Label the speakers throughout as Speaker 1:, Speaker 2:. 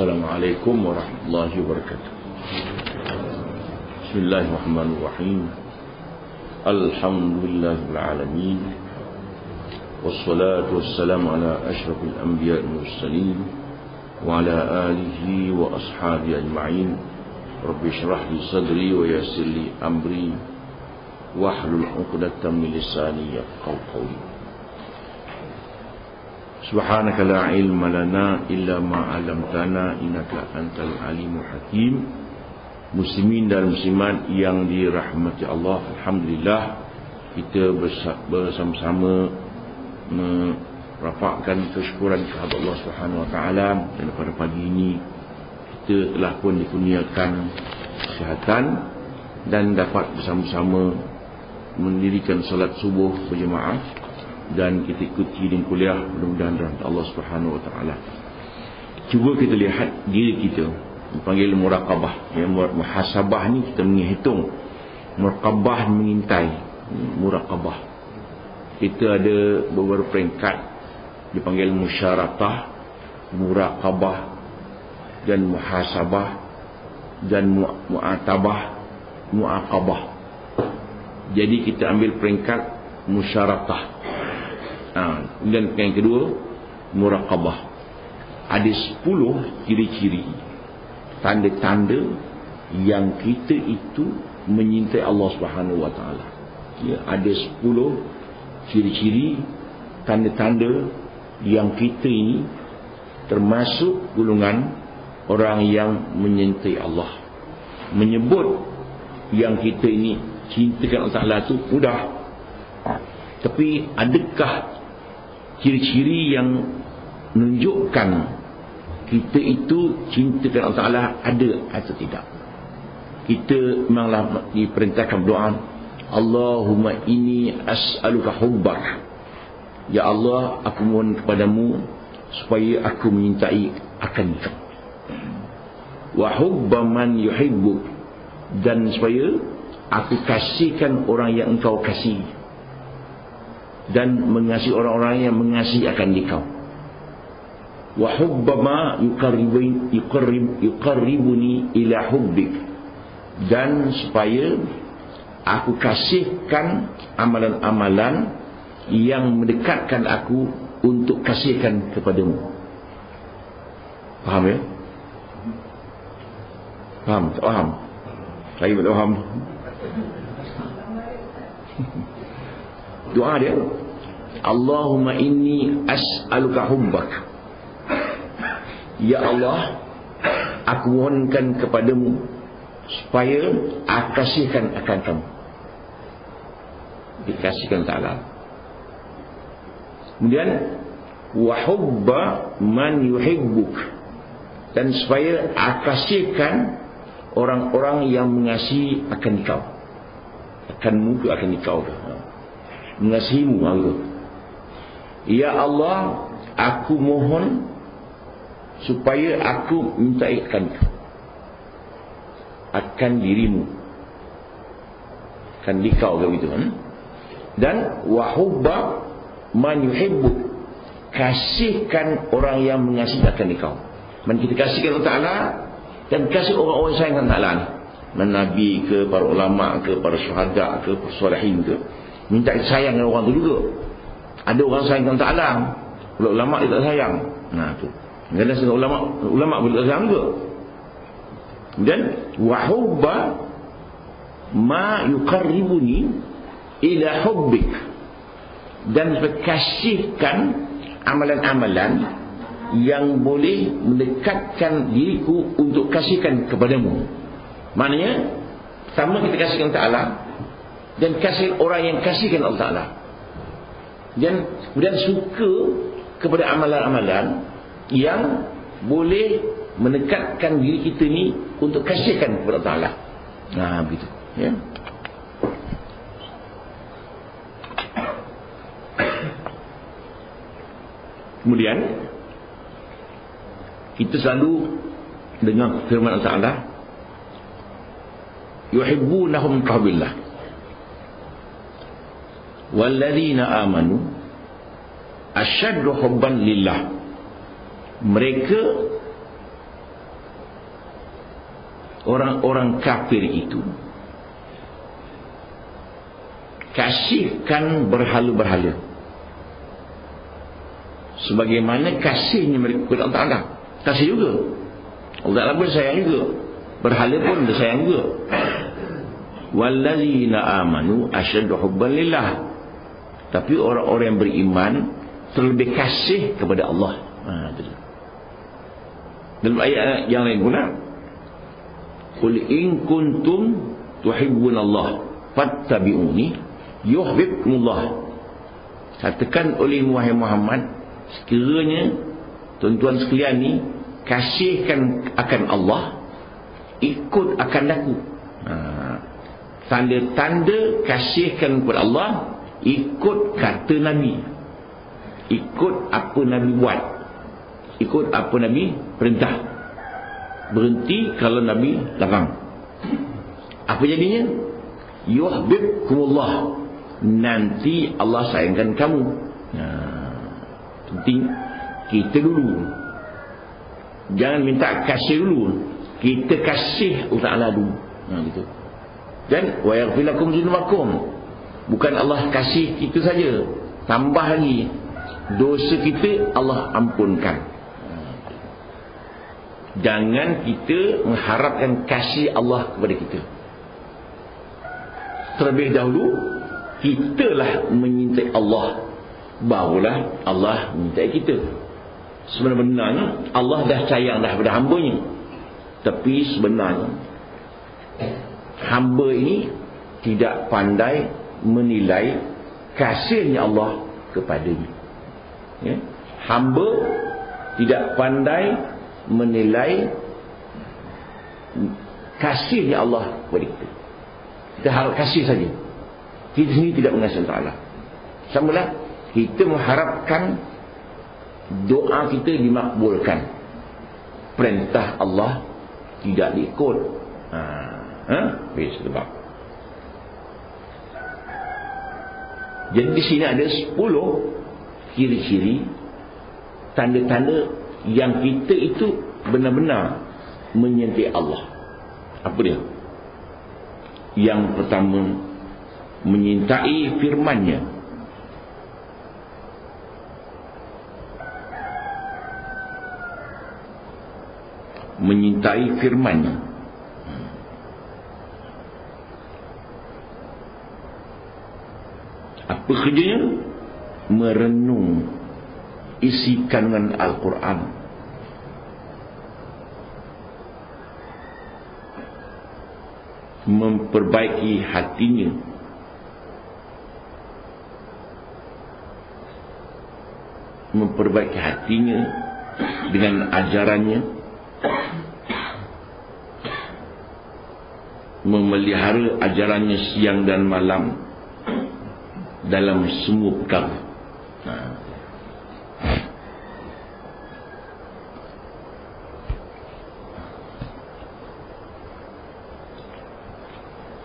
Speaker 1: Assalamualaikum warahmatullahi wabarakatuh. Bismillahirrahmanirrahim. Alhamdulillahil alamin. Wassalatu wassalamu ala asyrafil anbiya'i wal mursalin wa ala alihi wa ashabihi ajma'in. Rabbi shrah li sadri wa yassir li amri wahlul 'uqdatam min lisani yafqahu qawli. Subhanaka la ilma lana illa ma 'allamtana innaka antal alimul hakim. Muslimin dan muslimat yang dirahmati Allah, alhamdulillah kita bersama-sama merapatkan kesyukuran kepada Allah Subhanahu wa taala, dan pada pagi ini kita telah pun dikurniakan kesihatan dan dapat bersama-sama mendirikan solat subuh berjemaah, dan kita ikuti din kuliah, mudah-mudahan rahmat Allah Subhanahu wa taala. Cuba kita lihat diri kita, dipanggil muraqabah. Ya, muhasabah ni kita menghitung, muraqabah mengintai, muraqabah. Kita ada beberapa peringkat, dipanggil musyaratah, muraqabah dan muhasabah dan mu'atabah, mu'aqabah. Jadi kita ambil peringkat musyaratah. Dan yang kedua muraqabah. Ada 10 ciri-ciri, tanda-tanda yang kita itu menyintai Allah Subhanahu wa taala. Ya, ada 10 ciri-ciri, tanda-tanda yang kita ini termasuk golongan orang yang menyintai Allah. Menyebut yang kita ini cintakan Allah Taala itu mudah. Tapi adakah ciri-ciri yang menunjukkan kita itu cintakan Allah Ta'ala, ada atau tidak? Kita memanglah diperintahkan berdoa, Allahumma inni as'aluka hubbak. Ya Allah, aku mohon kepadamu supaya aku menyintai akan Engkau. Wa hubba man yuhibbuk, dan supaya aku kasihkan orang yang Engkau kasih, dan mengasihi orang-orang yang mengasihi akan Engkau. Wa hubbama yuqarribuni ila hubbik, dan supaya aku kasihkan amalan-amalan yang mendekatkan aku untuk kasihkan kepadamu. Faham ya? Faham? Tak faham? Saya tak faham. Doa dia, Allahumma inni as'aluka hubbak. Ya Allah, aku mohonkan kepadamu supaya aku kasihkan akan kamu. Dikasihkan ta'ala. Kemudian wa hubba man yuhibbuk, dan supaya aku kasihkan orang-orang yang mengasihi akan kau. Akanmu, akan kau, mengasihimu. Ya Allah, aku mohon supaya aku mintai akan dirimu, akan dikau begitu kan. Dan wahubba man yuhibbuk, kasihkan orang yang mengasihi akan dikau. Man kita kasihkan Allah Ta'ala, dan kasih orang-orang yang sayang Allah ni, Nabi ke, para ulama ke, para syuhada ke, para salihin ke, minta sayang dengan orang tu juga. Ada orang sayang Allah Ta'ala, ulama dia tak sayang. Nah tu, kadang-kadang ulama boleh tak sayang juga. Dan wahubba ma yuqarribuni ila hubbik, dan kasihkan amalan-amalan yang boleh mendekatkan diriku untuk kasihkan kepadamu. Maknanya pertama kita kasihkan Ta'ala, dan kasih orang yang kasihkan Allah Ta'ala, dan kemudian suka kepada amalan-amalan yang boleh mendekatkan diri kita ni untuk kasihkan kepada Allah Ta'ala. Nah begitu ya. Kemudian kita selalu dengar firman Allah Ta'ala, yuhibbunahum kahbillah walladzina amanu asyaddu hubban lillah. Mereka orang-orang kafir itu kasihkan berhala-berhala sebagaimana kasihnya mereka kepada Allah Ta'ala. Kasih juga, Allah Ta'ala pun sayang juga, berhala pun dia sayang juga. Wallazina amanu asyaddu hubban lillah. Tapi orang-orang yang beriman terlebih kasih kepada Allah. Dalam ayat yang lain pula, qul in kuntum tuhibbunallah fattabi'uni yuhibbukumullah. Katakan oleh Muhammad, sekiranya tuan-tuan sekalian ni kasihkan akan Allah, ikut akan aku. Tanda-tanda kasihkan kepada Allah, ikut kata Nabi, ikut apa Nabi buat, ikut apa Nabi perintah, berhenti kalau Nabi larang. Apa jadinya? Yuhibbukumullah, nanti Allah sayangkan kamu. Penting kita dulu, jangan minta kasih dulu, kita kasih Allah Ta'ala dulu. Gitu. Dan wa yaghfir lakum dzunubakum, bukan Allah kasih kita saja, tambah lagi dosa kita Allah ampunkan. Jangan kita mengharapkan kasih Allah kepada kita. Terlebih dahulu kitalah menyintai Allah, barulah Allah menyintai kita. Sebenarnya Allah dah sayang dah pada hamba-Nya, tapi sebenarnya hamba ini tidak pandai menilai kasihnya Allah kepadanya. Ya? Hamba tidak pandai menilai kasihnya Allah kepada kita. Kita harap kasih saja, kita sendiri tidak mengasihi Allah. Samalah kita mengharapkan doa kita dimakbulkan, perintah Allah tidak diikut. Sebab jadi di sini ada 10 ciri-ciri, tanda-tanda yang kita itu benar-benar menyintai Allah. Apa dia? Yang pertama, menyintai firman-Nya. Menyintai firman-Nya. Apa kerjanya? Merenung isi kandungan Al-Quran, memperbaiki hatinya, dengan ajarannya, memelihara ajarannya siang dan malam dalam semua perkara.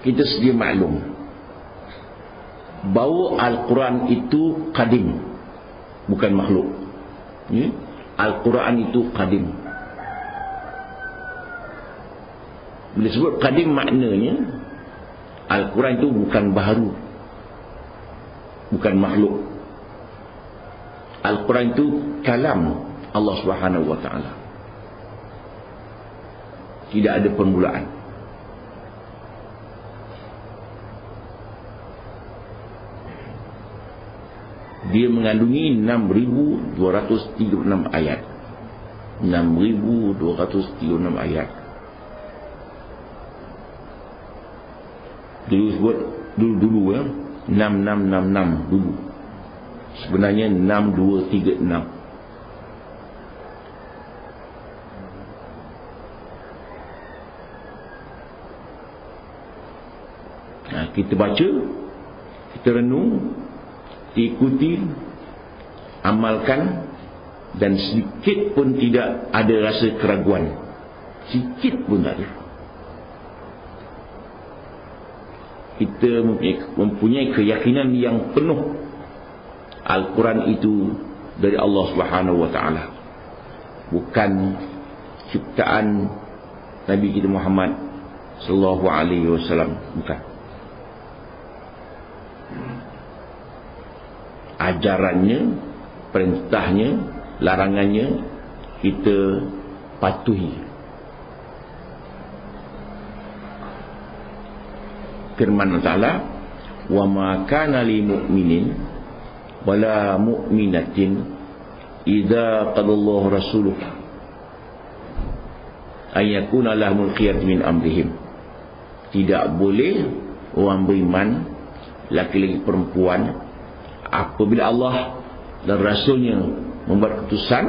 Speaker 1: Kita sedia maklum bahawa Al-Quran itu qadim, bukan makhluk. Al-Quran itu qadim. Bila sebut qadim, maknanya Al-Quran itu bukan baharu, bukan makhluk. Al-Quran itu kalam Allah Subhanahu wa ta'ala, tidak ada permulaan. Dia mengandungi 6,236 ayat. 6,236 ayat. Dulu sebut dulu 6666 dulu. Sebenarnya 6236. Kita baca, kita renung, ikuti, amalkan, dan sedikit pun tidak ada rasa keraguan, sedikit pun tak ada. Kita mempunyai keyakinan yang penuh Al-Quran itu dari Allah Subhanahu wa ta'ala, bukan ciptaan Nabi kita Muhammad sallallahu alaihi wasallam, bukan. Ajarannya, perintahnya, larangannya kita patuhi. Firman Allah Ta'ala, wa ma kana lil mu'minin wala mu'minatin idza qadallahu rasuluhu ay yakuna lahumul khiyaratu min amrihim. Tidak boleh orang beriman, laki-laki perempuan, apabila Allah dan Rasulnya membuat keputusan,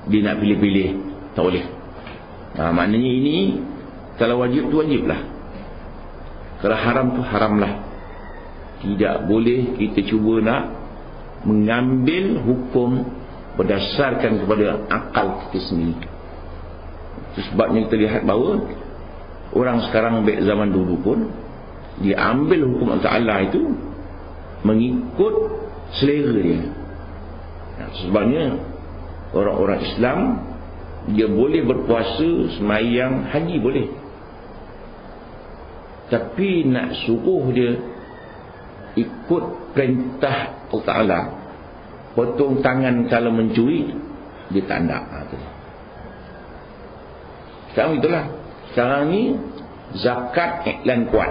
Speaker 1: dia nak pilih-pilih, tak boleh. Maknanya ini, kalau wajib tu wajib lah, kalau haram tu haram lah. Tidak boleh kita cuba nak mengambil hukum berdasarkan kepada akal kita sendiri. Itu sebabnya kita lihat bahawa orang sekarang baik zaman dulu pun, dia ambil hukum Allah Ta'ala itu mengikut selera dia. Sebabnya orang-orang Islam, dia boleh berpuasa, semayang, haji boleh, tapi nak suruh dia ikut perintah Allah Ta'ala, potong tangan kalau mencuri, dia tak nak. Sekarang itulah, sekarang ni zakat iklan kuat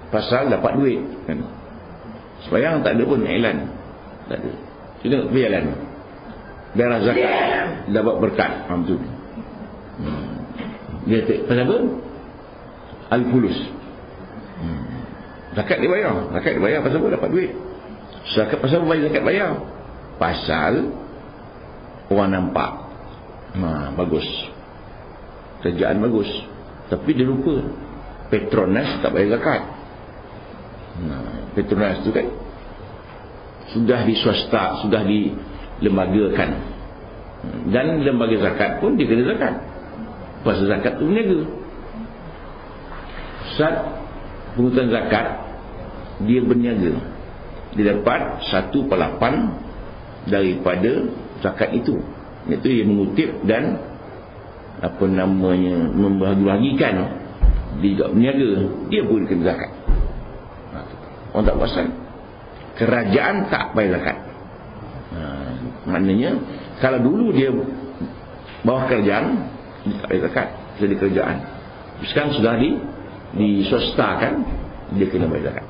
Speaker 1: pasal dapat duit kan. Semayang tak ada pun iklan, tak ada. Kita berjalan darah zakat, dapat berkat. Betul. Dia pasal apa? Al-Fulus. Zakat dibayar. Zakat dibayar pasal apa? Dapat duit. Zakat pasal apa? Zakat bayar pasal orang nampak. Bagus, kerjaan bagus, tapi dia lupa Petronas tak bayar zakat. Petronas tu kan sudah di swasta, sudah dilembagakan, dan lembaga zakat pun dia kena zakat. Pasal zakat tu berniaga. Saat pengurusan zakat, dia berniaga, dia dapat 1/8 daripada zakat itu. Iaitu dia mengutip dan membahagi-bahagikan. Dia juga berniaga, dia pun kena zakat. Orang tak puasan, kerajaan tak bayar zakat. Maknanya kalau dulu dia bawah kerajaan, dia tak bayar zakat, jadi kerajaan. Sekarang sudah diswastakan, dia kena bayar zakat.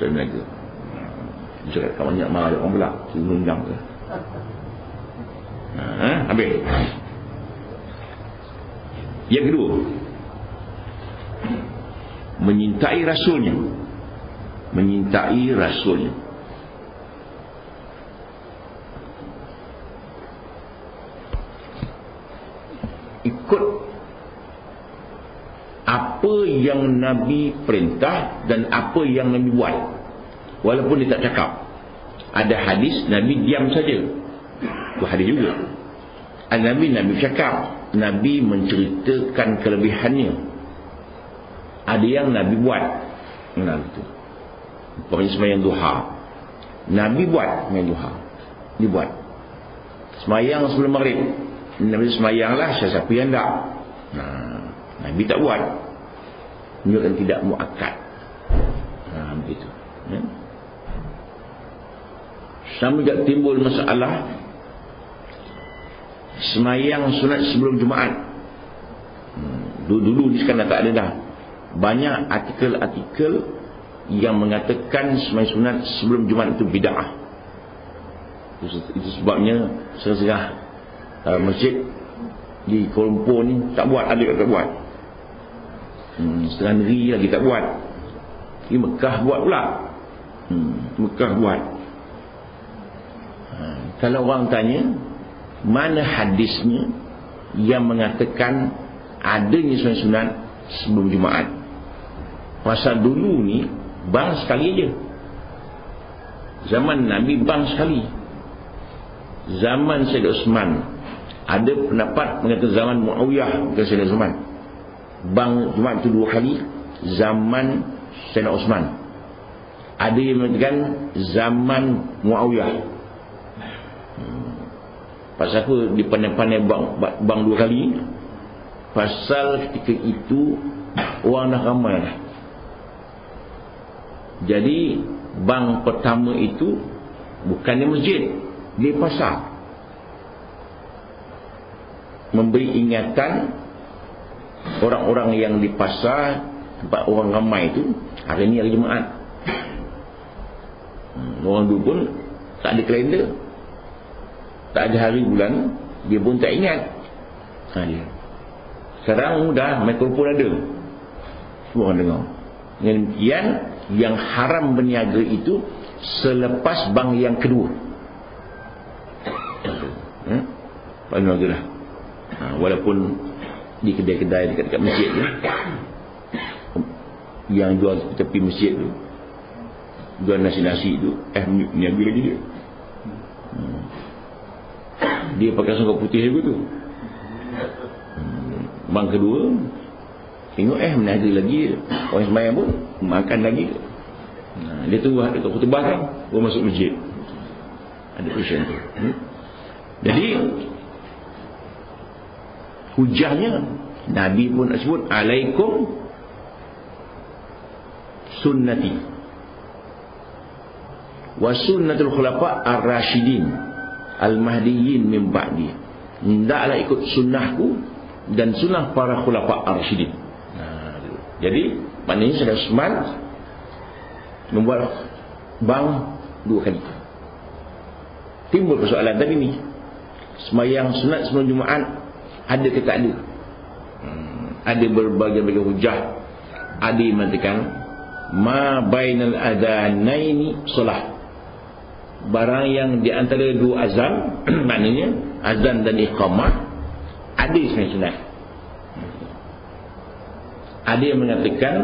Speaker 1: Saya berniaga. Cakap kat banyak marah orang pula, undang ke. Habis. Yang kedua, menyintai Rasulnya. Menyintai Rasulnya. Ikut apa yang Nabi perintah dan apa yang Nabi buat, walaupun dia tak cakap. Ada hadis Nabi diam saja, itu hadis juga. Nabi cakap, Nabi menceritakan kelebihannya. Ada yang Nabi buat. Itu umpamanya sembahyang duha, Nabi buat sembahyang duha, dia buat. Sembahyang sebelum maghrib, Nabi sembahyanglah, siapa yang tak. Nabi tak buat, menunjukkan tidak muakkad. Begitu ya. Sama juga timbul masalah sembahyang sunat sebelum Jumaat. Dulu ni sekarang tak ada dah. Banyak artikel-artikel yang mengatakan sembahyang sunat sebelum Jumaat itu bid'ah. Itu sebabnya setengah masjid di Kuala Lumpur ni tak buat, ada yang tak buat. Setengah negeri lagi tak buat. Di Mekah buat pula. Mekah buat. Kalau orang tanya, mana hadisnya yang mengatakan adanya sembahyang sunat sebelum Jumaat? Pasal dulu ni bang sekali aja. Zaman Nabi bang sekali. Zaman Sayyidina Osman, ada pendapat mengatakan zaman Muawiyah, bukan Sayyidina Osman, bang Jumaat itu 2 kali. Zaman Sayyidina Osman, ada yang mengatakan zaman Muawiyah. Pasal apa dipandai-pandai bang 2 kali? Pasal ketika itu orang dah ramai dah. Jadi bank pertama itu bukan di masjid, di pasar, memberi ingatan orang-orang yang di pasar, tempat orang ramai itu, hari ini hari Jumaat. Orang dulu pun tak ada kalender, tak ada hari bulan, dia pun tak ingat. Dia sekarang dah mikrofon ada, semua orang dengar. Dengan demikian, yang haram berniaga itu selepas bank yang kedua. Berniaga lah. Walaupun di kedai-kedai dekat masjid tu, yang jual tepi masjid tu, jual nasi-nasi tu, niaga lagi dia. Dia pakai songkok putih juga tu. Bank kedua tengok meniaga lagi, orang sembahyang pun makan lagi. Dia tunggu dekat khutbah kan, baru masuk masjid. Ada pasien tu. Jadi hujahnya Nabi pun nak sebut alaikum sunnati wa sunnatul khulafa ar-rasyidin al-mahdiyyin min ba'di. Hendaklah ikut sunnahku dan sunnah para khulafa ar-rasyidin. Jadi maknanya Saudara Osman membuat bank 2 kali. Timbul persoalan tadi ni, sembahyang sunat sebelum Jumaat ada ke tak ada? Ada berbagai-bagai hujah. Ada yang mengatakan ma bainal adanaini solah, barang yang di antara 2 azan maknanya azan dan iqamah ada sembahyang sunat. Ada yang mengatakan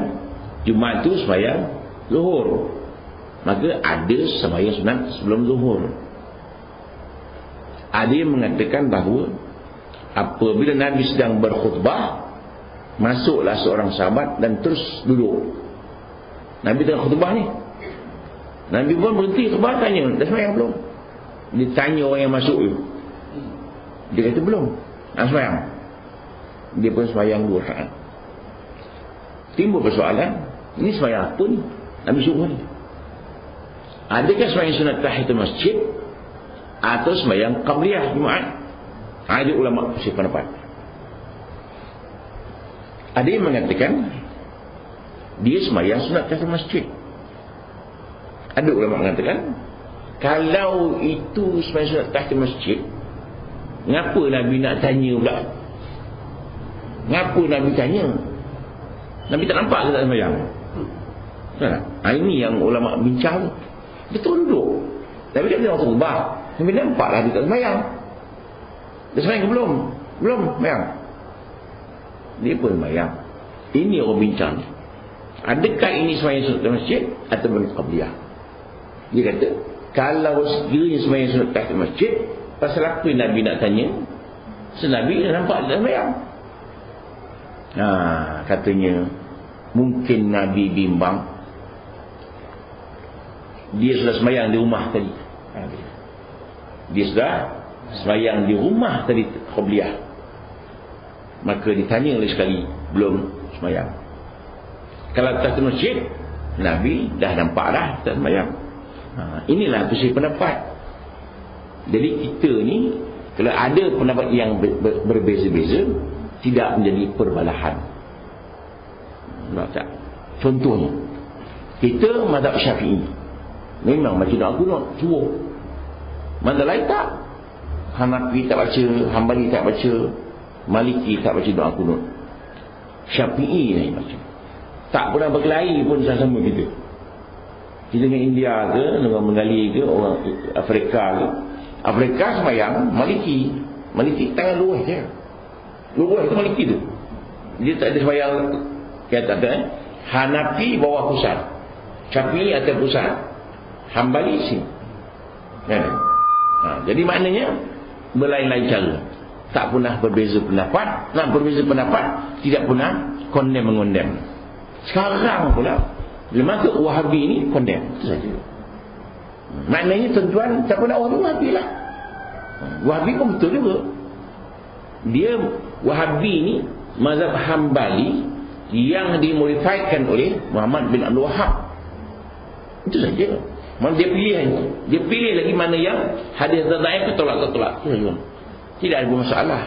Speaker 1: Jumaat tu sembahyang zuhur, maka ada sembahyang sunat sebelum zuhur. Ada yang mengatakan bahawa apabila Nabi sedang berkhutbah, masuklah seorang sahabat dan terus duduk. Nabi tengah khutbah ni, Nabi pun berhenti khutbah, tanya, dah sembahyang belum? Dia tanya orang yang masuk tu. Dia kata belum, nak sembahyang. Dia pun sembahyang 2 rakaat. Timbul persoalan, ini sembahyang apa ni Nabi suruh ni? Adakah sembahyang sunat tahiyatul masjid atau sembahyang qabliyah Jumaat? Ada ulama bersih pendapat. Ada yang mengatakan dia sembahyang sunat tahiyatul masjid. Ada ulama mengatakan kalau itu sembahyang sunat tahiyatul masjid, ngapa Nabi nak tanya pula? Ngapa Nabi tanya? Nabi tak nampak ke tak sembahyang? Ini yang ulama bincang. Betul duduk. Nabi tak tengok khutbah, Nabi nampaklah dia tak sembahyang. Dia sembahyang ke belum? Belum sembahyang. Dia pun sembahyang. Ini orang bincang. Adakah ini sembahyang sunat masjid atau qabliyah? Dia kata kalau sekiranya sembahyang sunat masjid, pasal apa Nabi nak tanya? Nabi dah nampak dia tak sembahyang. Katanya mungkin Nabi bimbang, dia sudah sembahyang di rumah tadi. Dia sudah sembahyang di rumah tadi qabliyah, maka ditanya lagi sekali, belum sembahyang. Kalau tahiyatul masjid, Nabi dah nampak dah tak sembahyang. Inilah bersih pendapat. Jadi kita ni kalau ada pendapat yang berbeza-beza, tidak menjadi perbalahan. Tak. Contohnya, kita mazhab Syafi'i memang baca doa kunut suruh. Mazhab lain tak. Hanafi tak baca, Hambali tak baca, Maliki tak baca doa kunut. Syafi'i ni baca. Tak pernah berkelahi pun sama-sama kita. Kita dengan India ke, dengan Bengali ke, orang Afrika ke. Afrika sembahyang Maliki. Maliki tangan luah je. Luah tu Maliki tu. Dia tak ada sembahyang kata Hanafi bawah pusat, Syafi'i atas pusat, Hambali sini. Jadi maknanya berlain-lain cara. Tak pernah berbeza pendapat. Nak berbeza pendapat, tidak pernah condemn mengondem. Sekarang pula bila masuk Wahabi ni condemn. Itu saja. Maknanya tuan-tuan tak pernah orang Wahabi lah. Wahabi pun betul juga. Dia Wahabi ni mazhab Hambali yang dimodifikan oleh Muhammad bin Abdul Wahab. Itu saja. Mana dia pilih itu. Dia pilih lagi mana yang hadis dhaif itu tolak. Tidak ada masalah.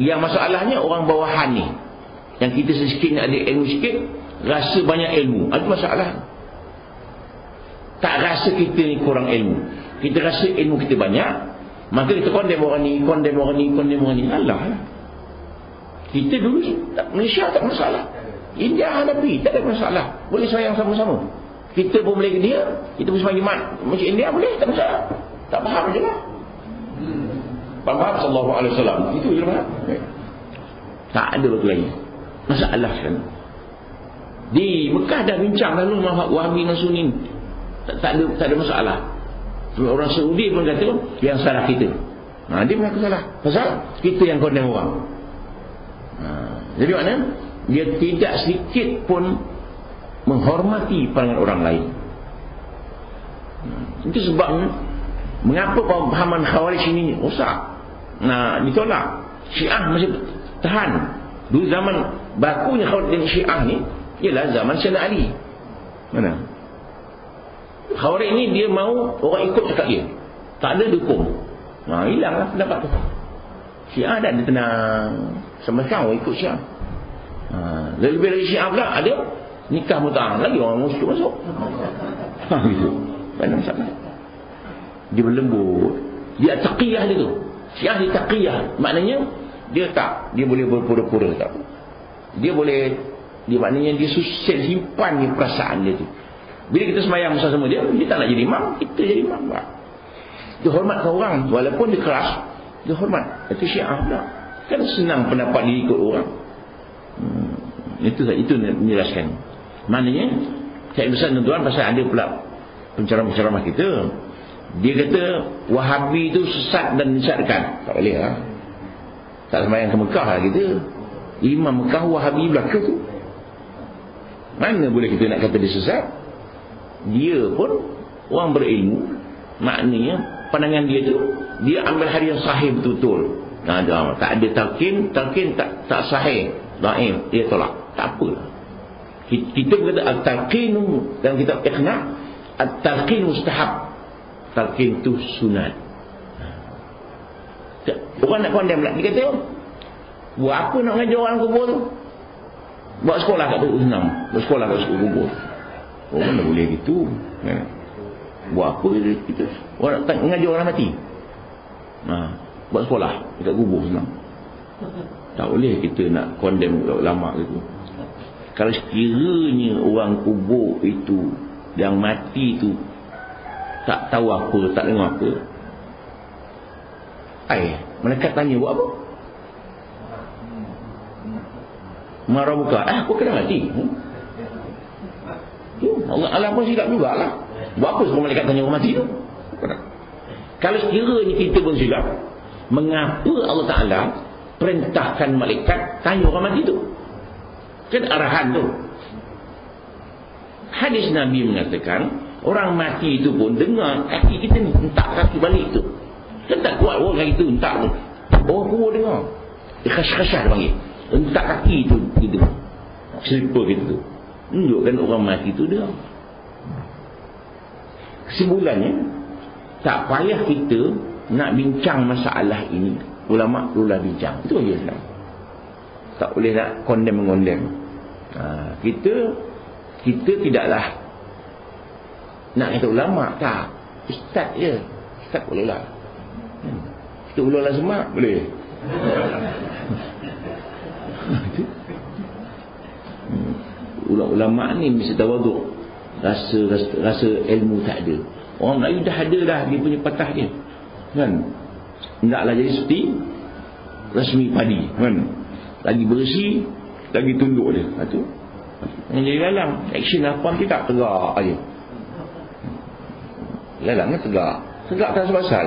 Speaker 1: Yang masalahnya orang bawahan ni, yang kita sedikit ada ilmu sikit, rasa banyak ilmu. Ada masalah. Tak rasa kita ni kurang ilmu. Kita rasa ilmu kita banyak, maka kita condemn orang ni. Alah. Kita dulu Malaysia tak masalah. India hadapi, tak ada masalah. Boleh sayang sama-sama. Kita pun boleh ke dia, kita pun semayang Jumaat macam India boleh, tak masalah. Tak faham je lah. Faham sallallahu alaihi wasallam. Itu je lah. Tak ada waktu lagi. Masalah kan. Di Mekah dah bincang lalu Wahabi dengan Sunni. Tak ada masalah. Orang Saudi pun kata yang salah kita. Dia mengaku salah. Pasal kita yang condemn orang. Jadi maknanya dia tidak sedikit pun menghormati pandangan orang lain. Itu sebab mengapa pemahaman Khawarij ini rosak. Ditolak. Syiah masih tahan. Dulu zaman bakunya Khawarij dan Syiah ni ialah zaman Sayyidina Ali. Mana? Khawarij ni dia mau orang ikut cakap dia. Tak ada dukung. Hilanglah pendapat tu. Syiah dah ada tenang. Sama sekarang orang ikut Syiah. Lebih lagi Syiah pula ada nikah mut'ah. Lagi orang masuk. Gitu. Mana masalah. Dia berlembut. Dia taqiyah dia tu. Syiah dia taqiyah. Maknanya dia boleh berpura-pura tak. Maknanya dia simpan ni perasaan dia tu. Bila kita semayang bersama dia tak nak jadi imam, kita jadi imam. Dia hormat orang walaupun dia keras, dia hormat. Itu Syiah pula. Kan senang pendapat dia ikut orang. Itu menjelaskan. Maknanya saya besar tuan-tuan pasal ada pula penceramah-penceramah kita. Dia kata Wahabi itu sesat dan menyesatkan. Tak boleh lah. Tak semayang ke Mekah lah kita. Imam Mekah Wahabi belaka tu. Mana boleh kita nak kata dia sesat? Dia pun orang berilmu. Maknanya pandangan dia tu, dia ambil hadis yang sahih betul-betul. Tak ada talqin tak sahih, dhaif, dia tolak. Tak apa. Kita berkata at-talqin dalam kitab Iqna', at-talqin mustahab. Talqin tu sunat. Orang nak condemn pula. Dia kata, buat apa nak ngajar orang kubur tu? Buat sekolah kat tu senang. Buat sekolah kat kubur. Orang tak boleh gitu. Buat apa kita? Orang nak ngajar orang mati. Buat sekolah dekat kubur senang. Tak boleh kita nak condemn ulama gitu. Kalau sekiranya orang kubur itu yang mati tu tak tahu apa, tak dengar apa, malaikat tanya buat apa? Marah buka, aku kena mati. Allah pun silap jugalah. Buat apa semua malaikat tanya orang mati tu? Kalau sekiranya kita pun silap, mengapa Allah Ta'ala perintahkan malaikat tanya orang mati tu? Kan arahan tu. Hadis Nabi mengatakan orang mati itu pun dengar kaki kita ni hentak kaki balik tu. Kan tak kuat orang kaki tu hentak tu. Orang kubur dengar. Dia khas-khasah panggil. Hentak kaki tu kita. Slipper kita tu. Tunjukkan orang mati tu dengar. Kesimpulannya, tak payah kita nak bincang masalah ini. Ulama' perlulah bincang. Itu aja sekarang. Tak boleh nak condemn-condemn. Kita tidaklah nak kata ulama', tak. Ustaz je. Ustaz boleh lah. Kita ulama' semak boleh. Ulama' ni mesti tawaduk. Rasa ilmu tak ada. Orang Melayu dah ada dah dia punya patah dia. Kan? Hendaklah jadi seperti Rasmi Padi, kan? Lagi bersih, lagi tunduk dia. Itu yang jadi lalang. Action apa kita tak tegak aja. Lalangnya tegak. Tegak tak sebasal.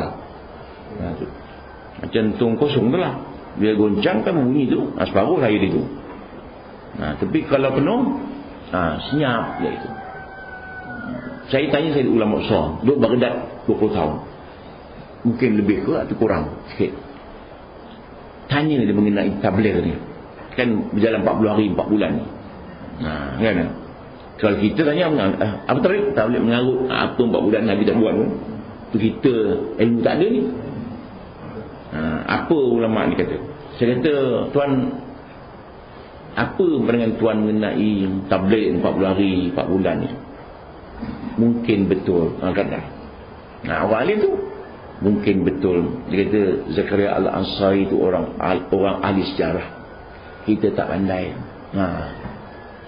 Speaker 1: Macam tong kosong tu lah. Dia goncang kan bunyi tu, separuh air dia tu. Tapi kalau penuh, senyap dia itu. Saya tanya saya ulama besar, duduk Baghdad 20 tahun. Mungkin lebih ke atau kurang sikit. tanya dia mengenai tabligh ni. Kan berjalan 40 hari 4 bulan ni. Kan? Kalau kita tanya apa tabligh mengarut apa 4 bulan Nabi tak buat pun. Tu kita ilmu tak ada ni. Apa ulama ni kata? Saya kata, tuan, apa pandangan tuan mengenai tabligh 40 hari 4 bulan ni? Mungkin betul kata. Orang alim tu mungkin betul. Dia kata Zakaria Al-Ansari tu orang ahli sejarah. Kita tak pandai.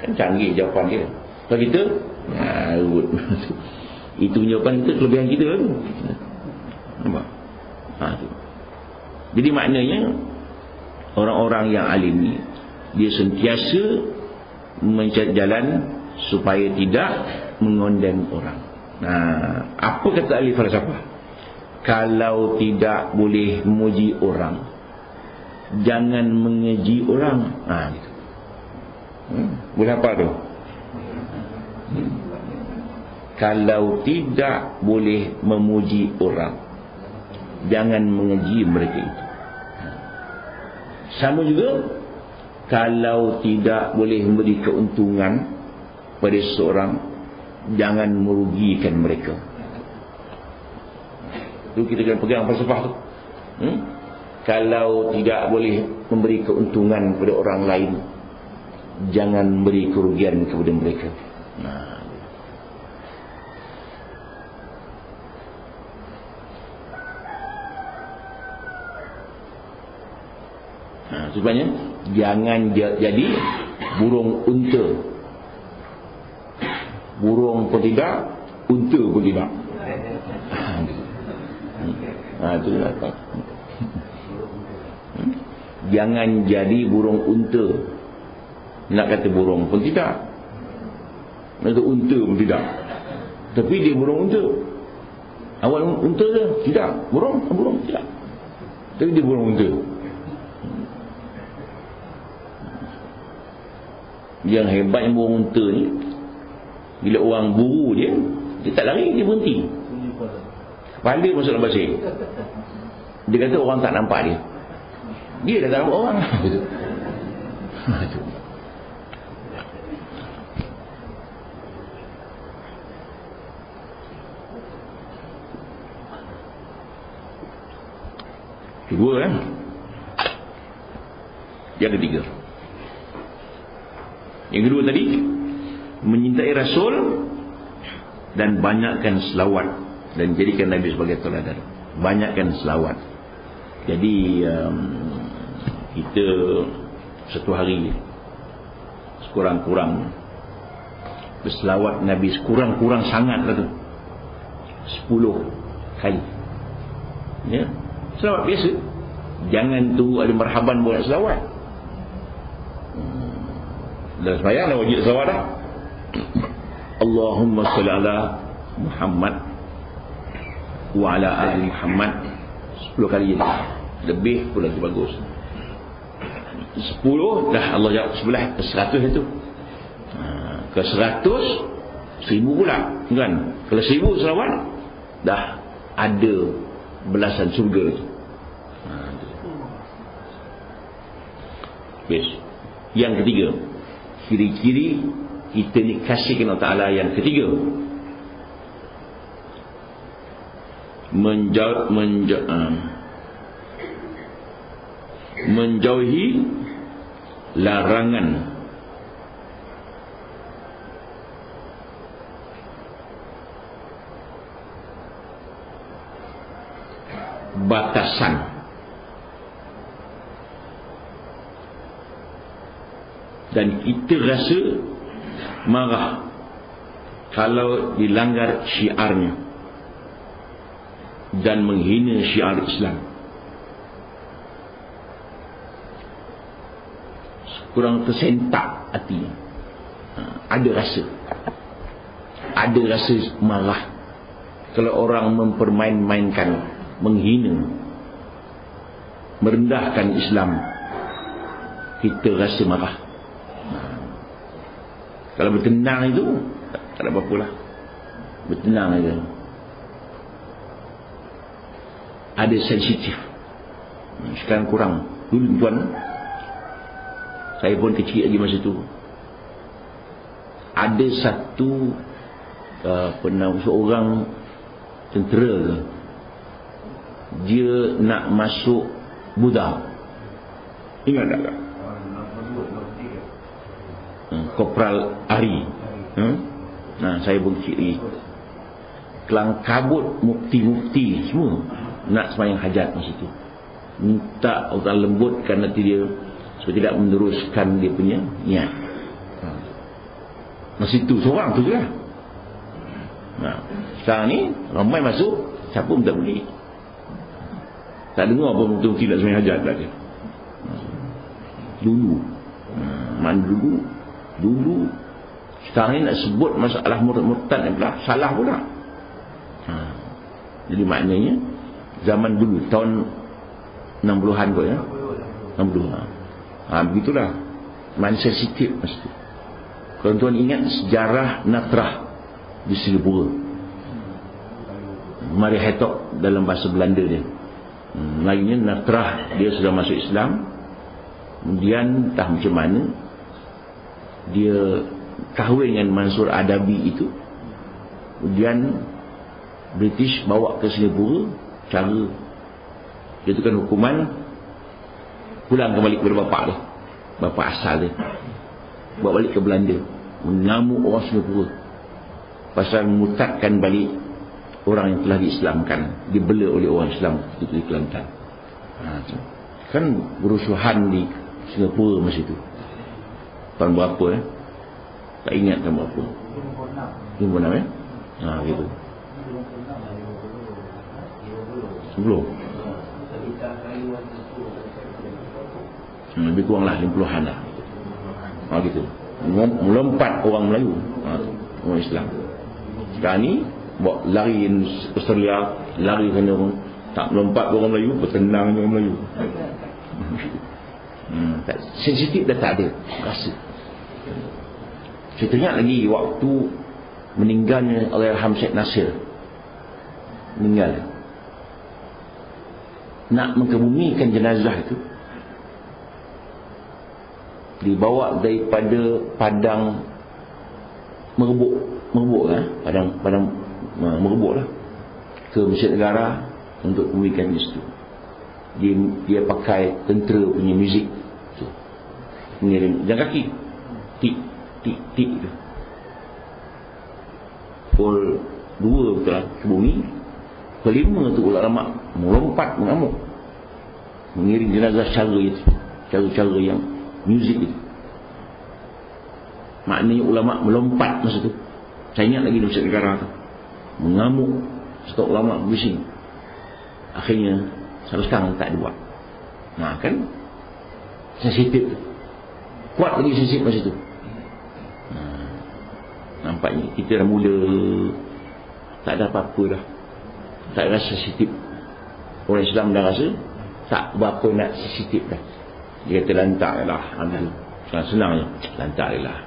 Speaker 1: Kan canggih jawapan dia. Kalau kita itu jawapan kita, kelebihan kita tu. Nampak? Tu. Jadi maknanya orang-orang yang alim ni dia sentiasa mencari jalan supaya tidak mengondem orang. Apa kata ahli falsafah? Kalau tidak boleh memuji orang, jangan mengeji orang. Gitu. Boleh apa tu? Kalau tidak boleh memuji orang, jangan mengeji mereka itu. Sama juga, kalau tidak boleh memberi keuntungan pada seseorang, jangan merugikan mereka. Itu kita kena pegang falsafah tu. Kalau tidak boleh memberi keuntungan kepada orang lain, jangan beri kerugian kepada mereka. Sebenarnya jangan jadi burung unta. Burung pun tidak, unta pun tidak. Itu apa? Jangan jadi burung unta. Nak kata burung pun tidak, nak kata unta pun tidak. Tapi dia burung unta. Awal unta ke? Tidak. Burung tidak. Tapi dia burung unta. Yang hebatnya burung unta ni, bila orang buru dia tak lari, dia berhenti. Kepala masuk dalam pasir. Dia kata orang tak nampak dia. Dia dah tak nampak orang. Kedua kan. Yang ketiga. Yang kedua tadi, menyintai Rasul dan banyakkan selawat, dan jadikan Nabi sebagai teladan. Banyakkan selawat. Jadi kita satu hari sekurang-kurang berselawat Nabi, sekurang-kurang sangat lah tu 10 kali. Ya, selawat biasa. Jangan tunggu ada marhaban buat selawat. Dan sembahyang dah wajib selawat dah. Allahumma salli ala Muhammad wa ala ali Muhammad 10 kali je. Lebih pun lagi bagus. 10 dah Allah jawab sebelah ke 100 itu. Ke 100 1000 pula kan. Kalau 1000 selawat dah ada belasan surga tu. Best. Yang ketiga, ciri-ciri kita ni kasihkan Allah Ta'ala yang ketiga, menjauhi larangan batasan dan kita rasa marah kalau dilanggar syiarnya dan menghina syiar Islam. Kurang tersentak hati. Ada rasa marah kalau orang mempermain-mainkan, menghina, merendahkan Islam. Kita rasa marah. Kalau bertenang itu tak ada apa-apa lah. Bertenang aja. Ada sensitif. Sekarang kurang. Dulu tuan, saya pun kecil lagi masa tu, ada satu seorang tentera, dia nak masuk Buddha. Ingat tak? Kopral Ari. Nah, saya pun kecil lagi. Kelang kabut mufti-mufti semua nak sembahyang hajat masa tu. Minta Allah lembutkan hati dia supaya tidak meneruskan dia punya niat. Masa itu seorang tu je lah. Nah, sekarang ni ramai masuk, siapa pun tak boleh. Tak dengar pun mufti nak sembahyang hajat tak dia. Dulu. Mana dulu. Sekarang ni nak sebut masalah murtad ni pula salah pula. Jadi maknanya zaman dulu tahun 60-an kot ya. 60. Begitulah. Man sensitif masa tu. Kalau tuan ingat sejarah Natrah di Singapura, Mari Hetok dalam bahasa Belanda dia. Lainnya Natrah, dia sudah masuk Islam. Kemudian entah macam mana dia kahwin dengan Mansur Adabi itu. Kemudian British bawa ke Singapura, cara jatuhkan hukuman, pulang kembali kepada bapa dia, bapa asal dia, bawa balik ke Belanda, mengamuk orang Singapura pasal memurtadkan balik orang yang telah diislamkan, dibela oleh orang Islam itu di Kelantan. Kan berusuhan di Singapura masa itu tahun berapa tak ingat tahun berapa, 56 gitu. Sebelum lebih kurang lah 50-an lah. Gitu. Melompat orang Melayu, orang Islam. Sekarang ni lari Australia, lari kerana tak melompat orang Melayu, bertenang orang Melayu. Sensitif dah tak ada rasa. Saya teringat lagi waktu meninggalnya Allahyarham Syed Nasir, meninggal, nak mengkebumikan jenazah itu, dibawa daripada Padang Merebuk lah, Padang Merebuk lah, ke Masjid Negara untuk kebumikan di situ. Dia pakai tentera punya muzik tu, mengirim jalan kaki, tik tu. Pukul 2 betul lah ke bumi. Pukul 5 tu ulama melompat mengamuk, mengiring jenazah cara yang muzik itu. Maknanya ulama melompat masa tu. Saya ingat lagi di Masjid Negara tu, mengamuk, satu ulama bising. Akhirnya sampai sekarang tak dibuat. Nah kan sensitif, kuat lagi sensitif masa tu. Nampaknya kita dah mula tak ada apa-apa dah, tak rasa sensitif. Orang Islam dah rasa tak berapa nak sensitif dah. Dia kata lantak lah, senang je, lantak lah.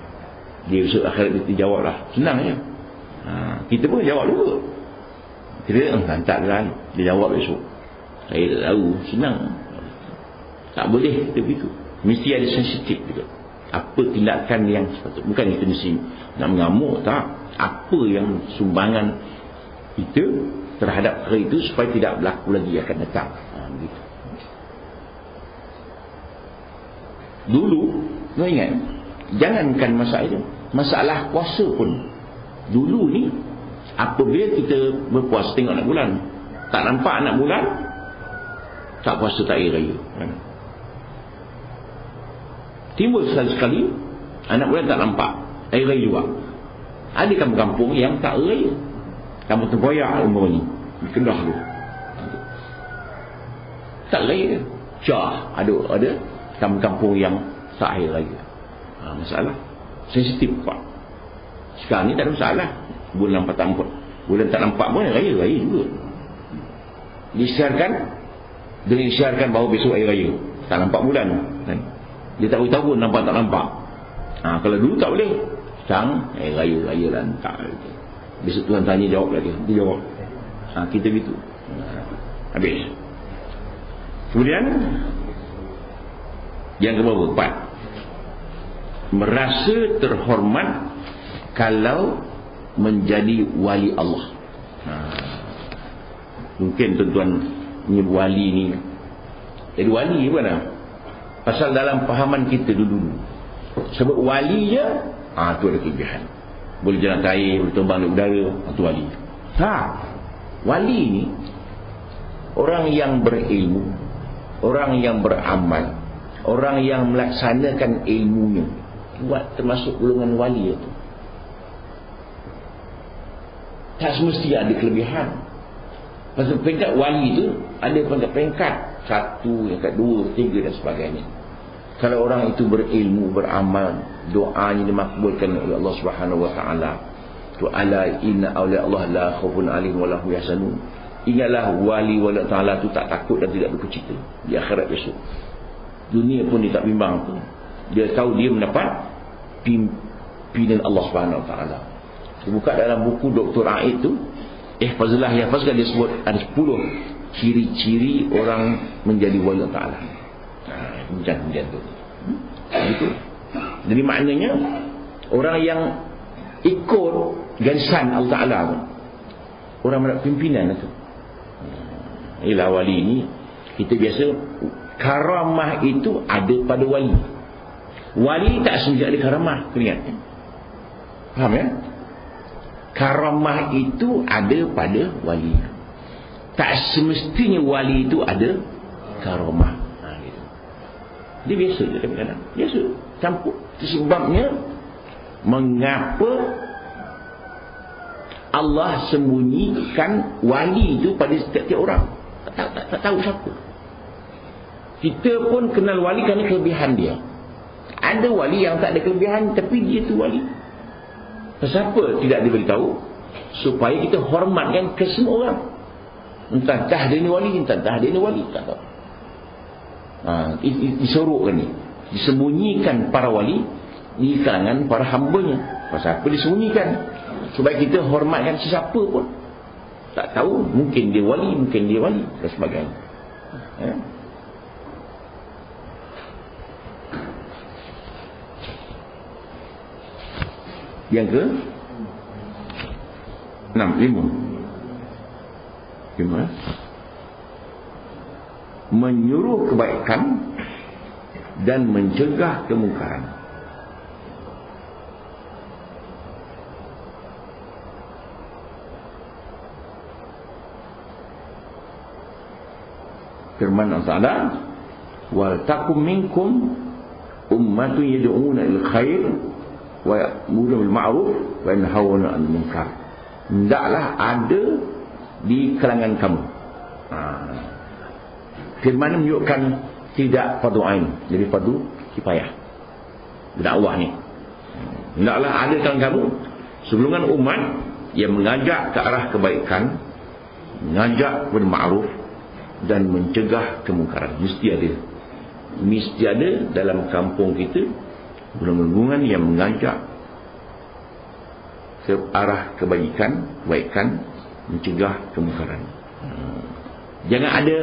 Speaker 1: Dia besok akhirat dia jawab lah, senang je. Kita pun jawab dulu. Kita lantak lah, dia jawab besok. Saya tak tahu, senang. Tak boleh kita begitu. Mesti ada sensitif juga. Apa tindakan yang sepatutnya. Bukan kita mesti nak mengamuk, tak. Apa yang sumbangan kita terhadap perkara itu supaya tidak berlaku lagi akan datang. Begitu. Dulu, kau ingat, jangankan masalah itu, masalah puasa pun dulu ni, apabila kita berpuasa tengok anak bulan, tak nampak anak bulan, tak puasa, tak air raya. Timbul sekali anak bulan tak nampak, air raya juga. Ada kampung-kampung yang tak air raya, kampung Tempoyak umumnya di Kedah tu tak raya. Ada kampung-kampung yang tak air raya. Masalah sensitif Pak. Sekarang ni tak ada masalah. Bulan tak nampak, bulan tak nampak pun raya juga. Disiarkan bahawa besok air raya, tak nampak bulan kan? Dia tak beritahu nampak tak nampak. Kalau dulu tak boleh, sekarang air raya lantak. Besok Tuhan tanya jawab lagi, dia jawab. Kita gitu. Habis. Kemudian Yang keberapa? 4. Merasa terhormat kalau menjadi wali Allah. Mungkin tuan-tuan ni wali ni jadi wali mana? Pasal dalam pahaman kita dulu sebut wali je, tu ada kelebihan. Boleh jalan air, boleh terbang di udara, tu wali. Wali ni orang yang berilmu, orang yang beramal, orang yang melaksanakan ilmunya, buat termasuk golongan wali itu. Tak semestinya ada kelebihan. Pasal peringkat wali itu ada peringkat 1, peringkat 2, 3 dan sebagainya. Kalau orang itu berilmu, beramal, doanya dimakbulkan oleh Allah Subhanahu wa taala. Tu ala inna awliya Allah la khaufun alaihim wa la hum yahzanun. Ingatlah wali Allah taala tu tak takut dan tidak berduka di akhirat besok. Dunia pun dia tak bimbang tu. Dia tahu dia mendapat pimpinan Allah Subhanahu wa taala. Buka dalam buku Dr. Aid tu, Fazlah Yahfazkan, dia sebut ada 10 ciri-ciri orang menjadi wali Allah taala. Macam tu. Begitu. Jadi maknanya orang yang ikut garisan Allah taala, orang mendapat pimpinan itu. Ialah wali ni, kita biasa karamah itu ada pada wali. Wali tak semestinya ada karamah, ingat. Faham ya? Karamah itu ada pada wali. Tak semestinya wali itu ada karamah. Gitu. Dia biasa je kadang-kadang. Biasa campur. Sebabnya mengapa Allah sembunyikan wali itu pada setiap orang? Tak tahu siapa. Kita pun kenal wali kerana kelebihan dia. Ada wali yang tak ada kelebihan tapi dia tu wali. Siapa tidak diberitahu? Supaya kita hormatkan ke semua orang. Entah dia ni wali, entah dia ni wali, tak tahu. Disorokkan ni, disembunyikan para wali di kalangan para hambanya. Pasal apa disembunyikan? Supaya kita hormatkan sesiapa pun. Tak tahu, mungkin dia wali, mungkin dia wali dan sebagainya. Yang ke 5 menyuruh kebaikan dan mencegah kemungkaran. Firman Allah Ta'ala, wal takum minkum ummatun yad'una ilal khair wa ya'muruna bil ma'ruf wa yanhauna 'anil munkar. Hendaklah ada di kalangan kamu. Firman menunjukkan tidak fardu ain, jadi fardu kifayah. Dakwah ni. Hendaklah ada di kalangan kamu sebelumkan umat yang mengajak ke arah kebaikan, mengajak kepada ma'ruf dan mencegah kemungkaran. Mesti ada dalam kampung kita golongan yang mengajak ke arah kebaikan, mencegah kemungkaran. Jangan ada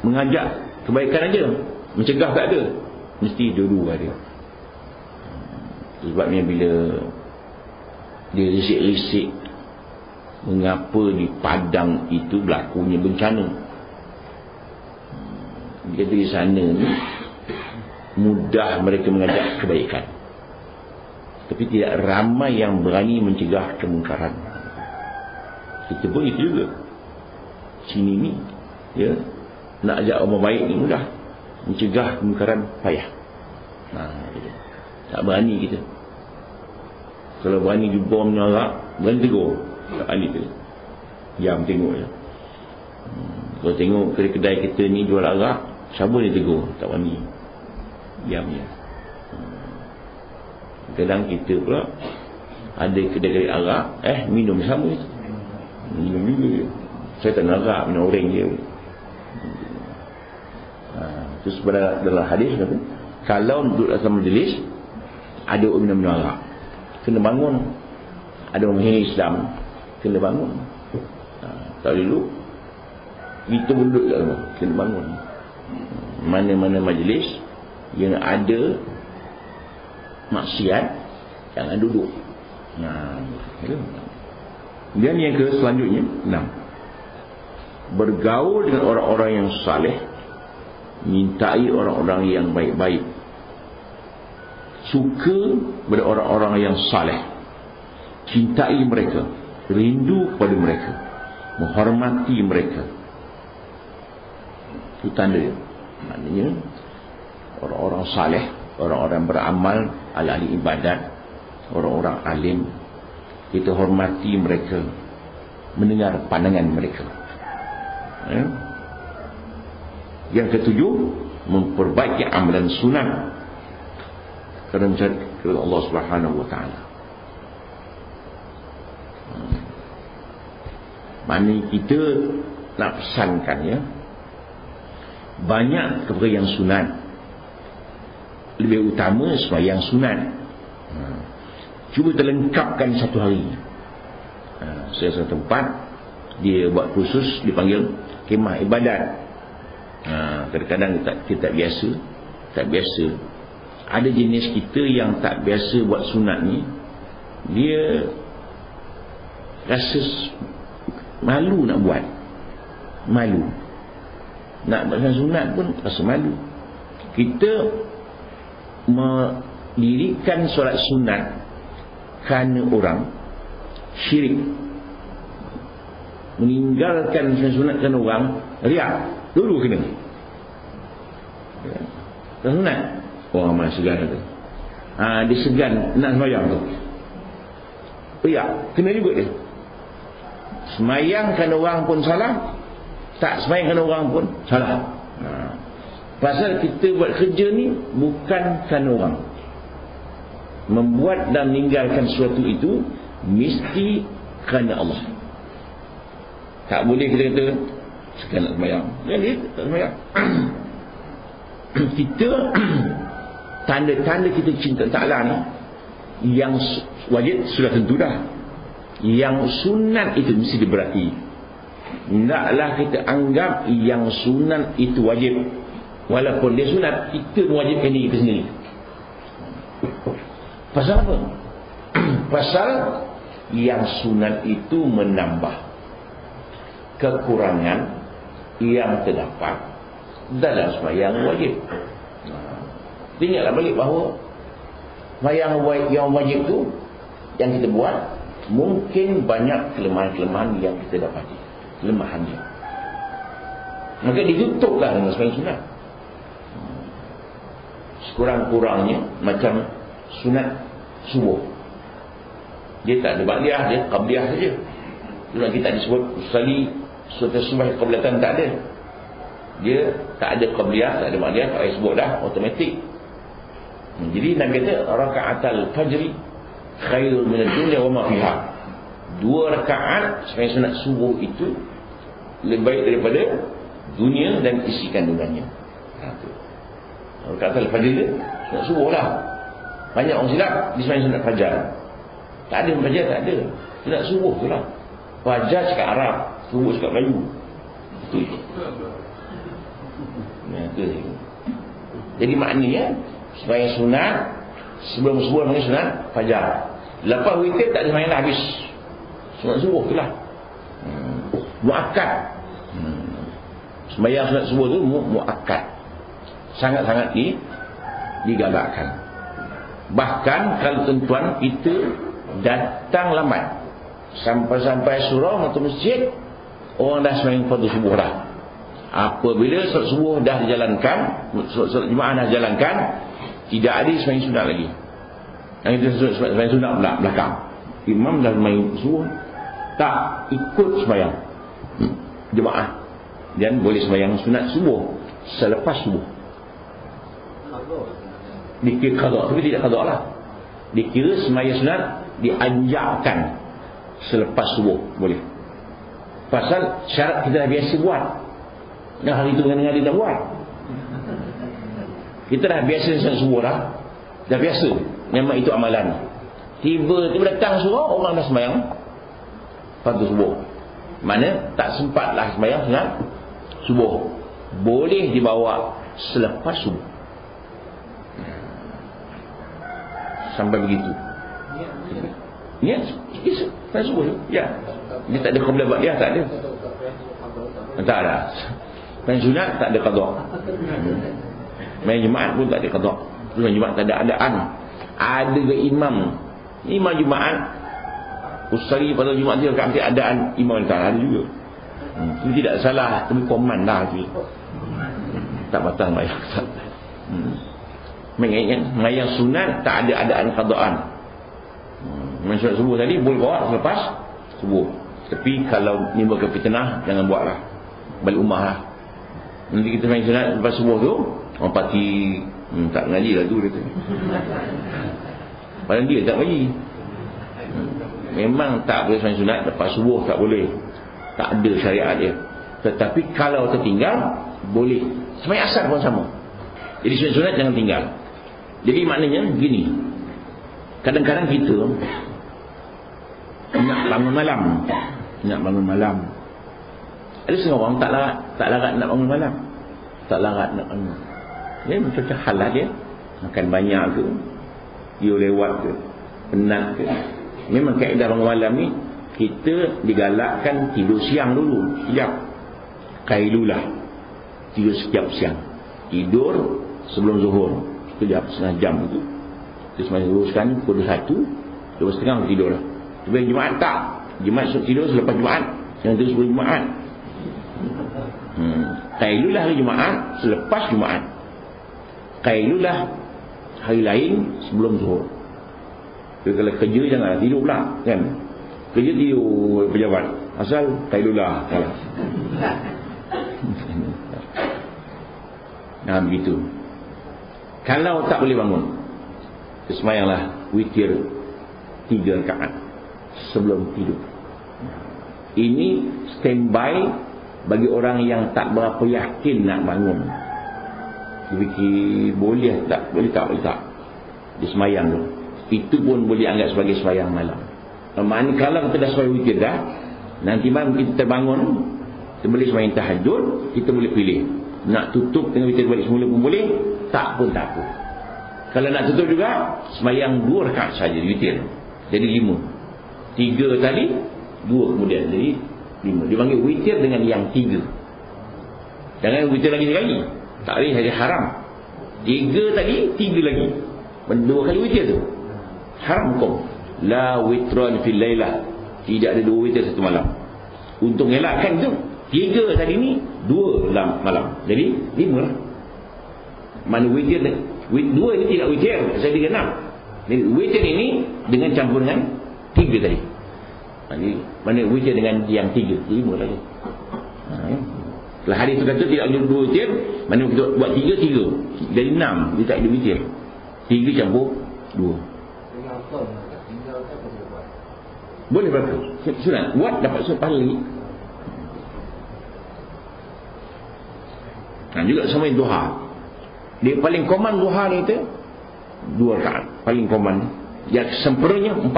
Speaker 1: mengajak kebaikan aja, mencegah tak ada. Mesti dua-dua ada. Sebabnya bila dia risik-risik mengapa di Padang itu berlakunya bencana, dia di sana ni mudah mereka mengajak kebaikan, tapi tidak ramai yang berani mencegah kemungkaran. Kita pun itu juga. Sini ni ya, nak ajak orang baik ni mudah, mencegah kemungkaran payah. Tak berani kita. Kalau berani jumpa menyarak, berani tegur, tak berani kita. Diam tengok je. Kalau tengok kedai-kedai kita ni jual arak, siapa dia tegur? Tak berani. Diam je. Kadang kita pula ada kedai-kedai arak, minum sama je. Minum juga. Saya tak nak arak, minum orang je. Terus pada dalam hadis kata, kalau duduk dalam majlis ada orang minum arak, kena bangun. Ada orang menghina Islam, kena bangun. Tak dulu kita duduk kat rumah, kena bangun. Mana-mana majlis yang ada maksiat, jangan duduk. Dan yang selanjutnya 6, bergaul dengan orang-orang yang saleh, mintai orang-orang yang baik-baik, suka pada orang-orang yang saleh, cintai mereka, rindu kepada mereka, menghormati mereka. Itu tanda dia. Maknanya orang-orang saleh, orang-orang beramal, ahli ibadat, orang-orang alim, kita hormati mereka, mendengar pandangan mereka. Yang ketujuh, memperbaiki amalan sunat kerana mencari Allah Subhanahu wa taala. Maknanya kita nak pesankan, ya, banyak perkara yang sunat, lebih utama sembahyang sunat. Cuba terlengkapkan satu hari. Saya satu tempat dia buat kursus, dipanggil kemah ibadat. Kadang-kadang kita tak biasa. Ada jenis kita yang tak biasa buat sunat ni, dia rasa malu nak buat. Malu nak buat sunat pun rasa malu. Kita mendirikan solat sunat kerana orang, syirik. Meninggalkan sunat kerana orang, riak. Dulu kena sunat. Orang ramai segan tu, dia segan nak sembahyang tu, riak. Kena juga dia. Sembahyang kerana orang pun salah, tak sembahyang kerana orang pun salah. Pasal kita buat kerja ni bukan kerana orang. Membuat dan meninggalkan sesuatu itu mesti kerana Allah. Tak boleh kita kata sekarang nak sembahyang, jadi tak sembahyang. Kita tanda-tanda kita cinta Ta'ala ni, yang wajib sudah tentu dah, yang sunat itu mesti diberati. Tidaklah kita anggap yang sunat itu wajib, walaupun dia sunat, kita mewajibkan diri kita sendiri. Pasal apa? Pasal yang sunat itu menambah kekurangan yang terdapat dalam sembahyang wajib. Ingatlah balik bahawa sembahyang yang wajib itu yang kita buat, mungkin banyak kelemahan-kelemahan yang kita dapati, kelemahannya. Maka ditutuplah dengan sembahyang sunat. Sekurang-kurangnya macam sunat subuh, dia tak ada ba'diyah, dia qabliyah saja. Sunat kita disebut sekali sunat subuh qablatan, tak ada. Dia tak ada qabliyah, tak ada ba'diyah, tak payah sebut dah, automatik. Jadi Nabi kata raka'atal fajri khairul minad dunya wa ma fiha. 2 rakaat sembahyang sunat subuh itu lebih baik daripada dunia dan isi kandungannya. Raka'atal fajri dia sunat subuh lah. Banyak orang silap di sembahyang sunat fajar. Tak ada fajar, tak ada. Sunat subuh tu lah. Fajar cakap Arab, subuh cakap Melayu. Itu. Jadi maknanya sembahyang sunat sebelum subuh namanya sunat fajar. Lepas witir tak ada sembahyang dah, habis. Sunat subuh tu lah. Muakkad. Sembahyang sunat subuh tu muakkad. Sangat-sangat digalakkan. Bahkan kalau tuan-tuan kita datang lambat, sampai surau atau masjid, orang dah sembahyang fardu subuh dah. Apabila solat subuh dah dijalankan, solat Jumaat dah dijalankan, tidak ada sembahyang sunat lagi. Yang itu sembahyang sunat pula belakang. Imam dah sembahyang subuh, tak ikut sembahyang Jumaat, dan boleh sembahyang sunat subuh selepas subuh. Dikira qada, tapi tidak qada lah. Dikira sembahyang sunat dianjakkan selepas subuh, boleh. Pasal syarat kita dah biasa buat. Dah hari itu dengan dia dah buat. Kita dah biasa sunat subuh dah. Dah biasa. Memang itu amalan. Tiba-tiba datang surau, orang dah sembahyang fardu subuh. Mana tak sempatlah sembahyang sunat subuh. Boleh dibawa selepas subuh. sampai begitu. Niat tak subuh. Ya. Dia tak ada qiblat buat dia, tak ada. Tak ada. Main sunat tak ada qada. Main Jumaat pun tak ada qada. Main Jumaat tak ada adaan. Ada ke imam Jumaat usari pada Jumaat dia kat adaan imam tak ada juga. Itu tidak salah, tapi komandah tu. Tak batal bayar. Mengayak sunat tak ada adaan qadaan. Main sunat subuh tadi boleh bawa selepas subuh. Tapi kalau nimbulkan fitnah, jangan buatlah. Balik rumah lah. Nanti kita main sunat lepas subuh tu, orang parti tak ngaji lah tu dia tu. Padahal dia tak ngaji. Memang tak boleh main sunat lepas subuh, tak boleh. Tak ada syariat dia. Tetapi kalau tertinggal, boleh. Semayang asar pun sama. Jadi sunat jangan tinggal. Jadi maknanya gini, kadang-kadang kita nak bangun malam. Ada setengah orang tak larat nak bangun malam. Tak larat nak bangun. Dia macam halat dia. Makan banyak ke, dia lewat ke, penat ke. Memang kaedah bangun malam ni, kita digalakkan tidur siang dulu. Sekejap. Kailulah. Tidur sekejap siang. Tidur sebelum zuhur. Sekejap, setengah jam itu. Kita semasa zuhur sekarang pukul 1, 2.30 tidur lah. Tapi Jumaat tak. Jumaat tidur selepas Jumaat. Jangan tidur sebelum Jumaat. Kailulah hari Jumaat selepas Jumaat. Kailulah hari lain sebelum zuhur. Jadi kalau kerja janganlah tidur pula, kan? Kerja tidur pejabat. Asal kailulah. Nah begitu. Kalau tak boleh bangun, semayanglah witir 3 rakaat sebelum tidur. Ini standby bagi orang yang tak berapa yakin nak bangun. Dia fikir boleh tak. Dia semayang tu. Itu pun boleh anggap sebagai semayang malam. Maknanya kalau kita dah semayang witir dah, nanti malam kita bangun, kita boleh semayang tahajud, kita boleh pilih. Nak tutup dengan witir balik semula pun boleh, tak pun tak apa. Kalau nak tutup juga, semayang 2 rakaat saja witir. Jadi 5. 3 tadi, 2 kemudian. Jadi 5. Dia panggil witir dengan yang 3. Jangan witir lagi sekali. Tak boleh, jadi haram. 3 tadi, 3 lagi. 2 kali witir tu haram hukum. La witran fil lailah. Tidak ada 2 witir satu malam. Untuk elakkan tu, 3 tadi ni 2 malam. Jadi 5 lah. Mana witir 2 ini tidak witir, saya dengan 6. Jadi witir ini dengan campur dengan 3 tadi. Jadi mana witir dengan yang 3, 5 lagi. Kalau hadis tu kata tidak ada 2 witir, mana kita buat 3. Jadi 6, dia tak ada witir. 3 campur 2. Boleh berapa? Sunat. Buat dapat sunat pahala lagi. Nah juga sama duha. Dia paling common duha ni tu 2 rakaat. Paling common. Yang sempurnanya 4.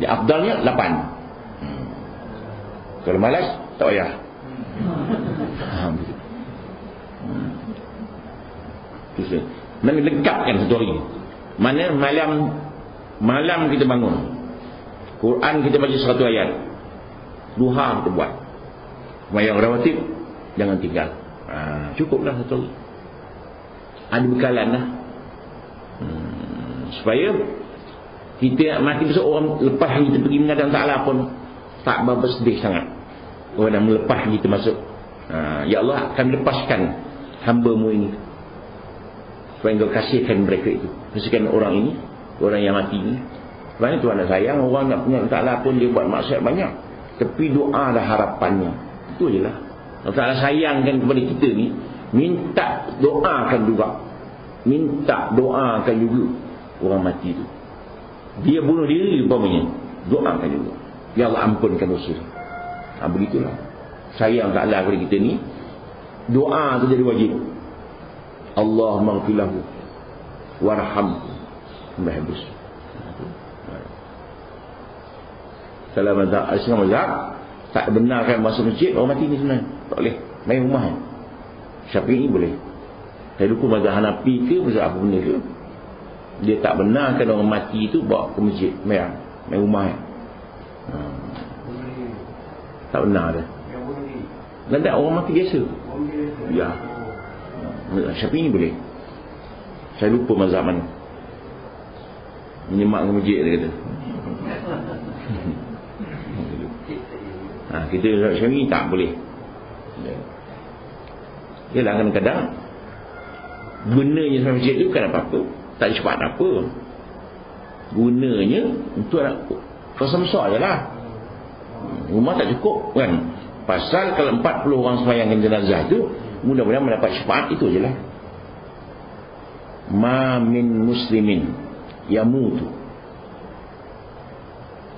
Speaker 1: Yang afdalnya 8. Kalau malas tak payah. Mana lengkapkan satu hari. Mana malam kita bangun, Quran kita baca 100 ayat, duha kita buat, sembahyang rawatib jangan tinggal. Cukuplah satu hari. Ada bekalan lah. Supaya kita mati besok, orang lepas kita pergi menghadap Ta'ala pun tak berapa sedih sangat. Orang dah melepas kita masuk. Ya Allah akan lepaskan hamba-Mu ini, supaya Engkau kasihkan mereka itu, kasihkan orang ini, orang yang mati ini. Sebab Tuhan nak sayang. Orang nak punya Ta'ala pun dia buat maksiat banyak, tapi doa dah harapannya. Itu je lah. Allah Ta'ala sayangkan kepada kita ni, minta doakan juga. Minta doakan juga orang mati tu. Dia bunuh diri umpamanya, doakan juga, ya Allah ampunkan dosa. Begitulah sayang Ta'ala kepada kita ni. Doa tu jadi wajib. Allah maghfirlahu warhamhu mahbus. Salam mazhab tak benarkan masuk masjid orang mati ni sebenarnya. Tak boleh. Main rumah. Syafi'i boleh. Saya dukung mazhab Hanafi ke mazhab apa benda ke. Dia tak benarkan orang mati itu bawa ke masjid, main rumah. Tak benar dia. Dan tak orang mati biasa. Ya. Syafi'i ni boleh. Saya lupa mazhab mana. Menyemak ke masjid dia kata. Kita Syafi'i tak boleh. Yalah, kadang-kadang gunanya sampai masjid tu bukan apa-apa, tak cepat apa. Gunanya untuk nak kosong besar je lah. Rumah tak cukup kan. Pasal kalau 40 orang sembahyangkan jenazah tu, mudah-mudahan mendapat syafaat, itu je lah. Ma min muslimin yamutu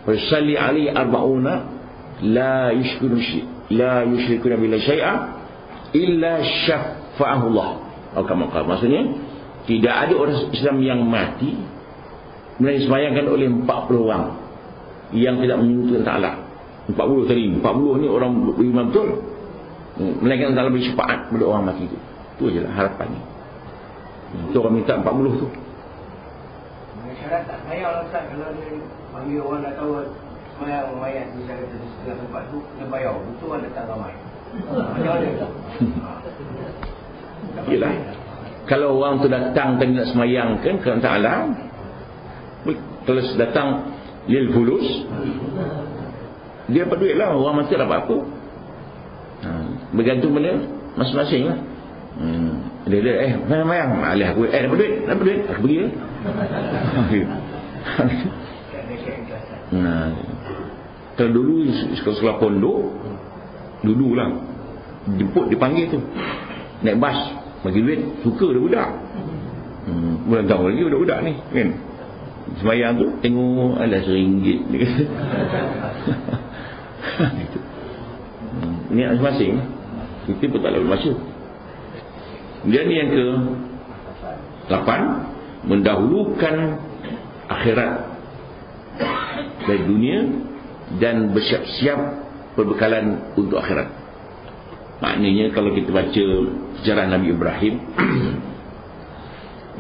Speaker 1: fasalli alaihi arba'una la yushrikuna billahi syai'a illa syafa'ahu Allah. Maksudnya tidak ada orang Islam yang mati melainkan disembahyangkan oleh 40 orang yang tidak menyekutukan Ta'ala. 40 tadi, 40 ni orang beriman betul, melainkan Allah beri syafaat pada orang mati itu. Itu je lah harapannya. Itu orang minta 40 tu.
Speaker 2: Syarat tak payah lah Ustaz, kalau dia panggil orang dah tahu semayang mayat di setengah tempat tu, dia bayar. Betul orang datang ramai. Macam mana?
Speaker 1: Yelah, kalau orang tu datang dan nak semayangkan kerana Ta'ala, kalau datang lil fulus, dia dapat duit lah. Orang mati dapat apa? Bergantung pada masing-masing lah. Dia semayang, alih aku dapat duit, aku pergi lah. Kalau dulu sekolah pondok, dulu lah jemput, dipanggil tu, naik bas, bagi duit, suka dia budak. Bulan tahun lagi budak-budak ni kan, semayang tu tengok, alah RM1 dia kata. Ni masing-masing, kita pun tak lalu masuk. Kemudian yang ke 8, mendahulukan akhirat dari dunia dan bersiap-siap perbekalan untuk akhirat. Maknanya kalau kita baca sejarah Nabi Ibrahim,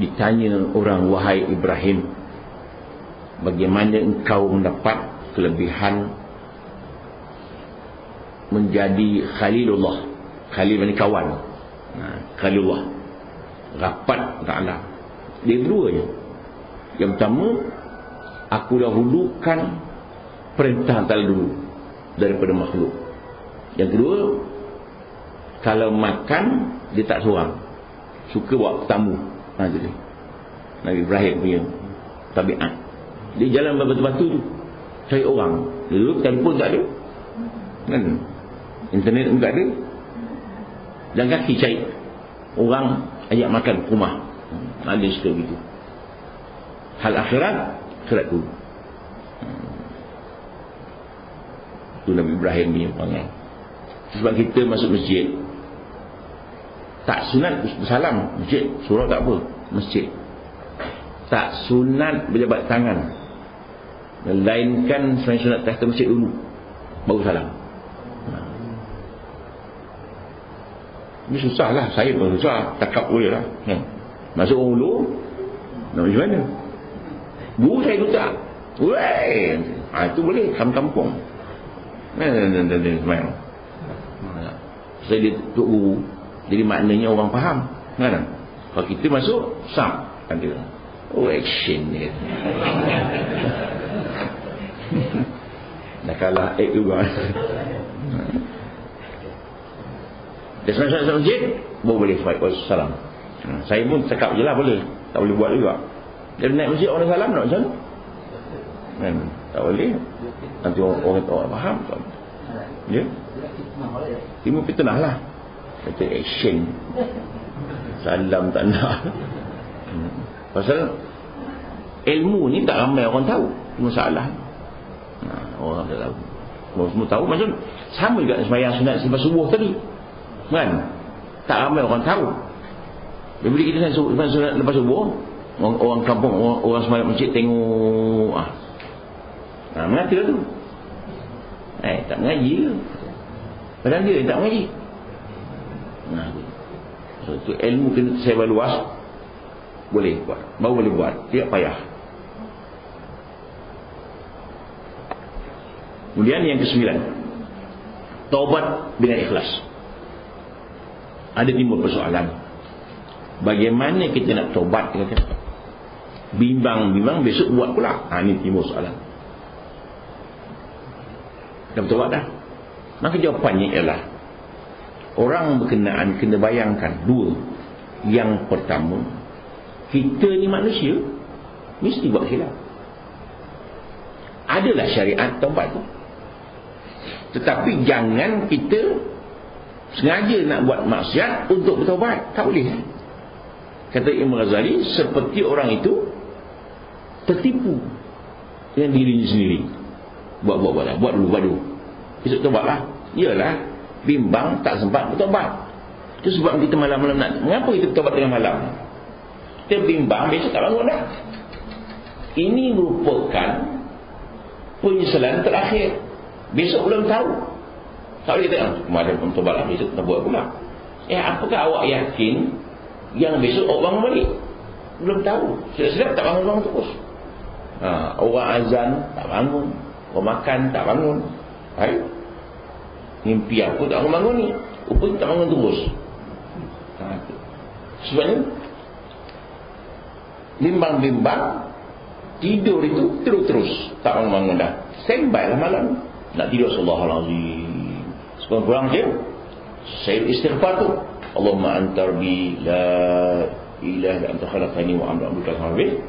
Speaker 1: ditanya orang, wahai Ibrahim, bagaimana engkau mendapat kelebihan menjadi Khalilullah. Khalil maknanya kawan. Khalilullah, rapat Ta'ala. Dia berdua je. Yang pertama, aku dahulukan perintah Ta'ala dulu daripada makhluk. Yang kedua, kalau makan dia tak seorang, suka bawa tamu. Jadi Nabi Ibrahim punya tabiat, dia jalan berbatu-batu tu, cari orang. Dulu telefon tak ada kan, internet pun tak ada, dan kaki cari orang, ajak makan rumah. Ada suka begitu. Hal akhirat dulu. Itu Nabi Ibrahim punya panggil. Sebab kita masuk masjid tak sunat bersalam. Masjid surau tak apa, masjid tak sunat berjabat tangan, melainkan sunat tahta masjid dulu baru salam. Ini susah lah, saya pun susah, takap boleh lah. Masuk orang dulu, nak macam mana? Guru saya tu tak, itu boleh, kampung. Saya dia tuk guru, jadi maknanya orang faham kan? Kalau kita masuk sap kan dia, action dia dah kalah act juga. Dia sampai masjid baru boleh salam. Saya pun cakap je lah, boleh, tak boleh buat juga. Dia naik masjid orang salam nak macam kan? Tak boleh, nanti orang faham tak? Ya, timur fitnah lah, kata action, salam tak nak. Pasal ilmu ni tak ramai orang tahu, itu masalah. Orang tak tahu, orang semua tahu. Macam sama juga sembahyang sunat selepas subuh tadi kan, tak ramai orang tahu. Bila kita sunat lepas subuh, orang kampung, orang sembahyang masjid tengok, mengaji lah tu. Tak mengaji ke? Padahal dia tak mengaji. So, tu ilmu kena saya luas. boleh buat, baru boleh buat, tidak payah. Kemudian yang ke-9, taubat dengan ikhlas. Ada timbul persoalan, bagaimana kita nak taubat? Bimbang besok buat pula. Ini timbul soalan. Dah bertaubat dah? Maka jawapannya ialah, orang berkenaan kena bayangkan dua. Yang pertama, kita ni manusia, mesti buat khilaf. Adalah syariat taubat tu, tetapi jangan kita sengaja nak buat maksiat untuk bertaubat. Tak boleh. Kata Imam Ghazali, seperti orang itu tertipu dengan dirinya sendiri. Buat dulu. Besok taubatlah. Iyalah, bimbang tak sempat bertaubat. Itu sebab kita malam-malam nak. Mengapa kita bertaubat tengah malam? Kita bimbang, besok tak bangun dah. Ini merupakan penyesalan terakhir. Besok belum tahu. Tak boleh kata, kemarin pun taubatlah, besok tak buat pula. Apakah awak yakin yang besok awak bangun balik? Belum tahu. Sedap-sedap tak bangun-bangun terus. Orang azan tak bangun, orang makan tak bangun. Mimpi aku tak bangun-bangun ni, rupanya tak bangun terus. Sebabnya bimbang-bimbang, tidur itu terus tak bangun-bangun dah. Standby lah malam. Nak tidur, Astaghfirullahalazim, sekurang-kurang dia saya istighfar tu, Allahumma anta rabbi la ilaha illa anta khalaqtani wa ana abduka al-habib.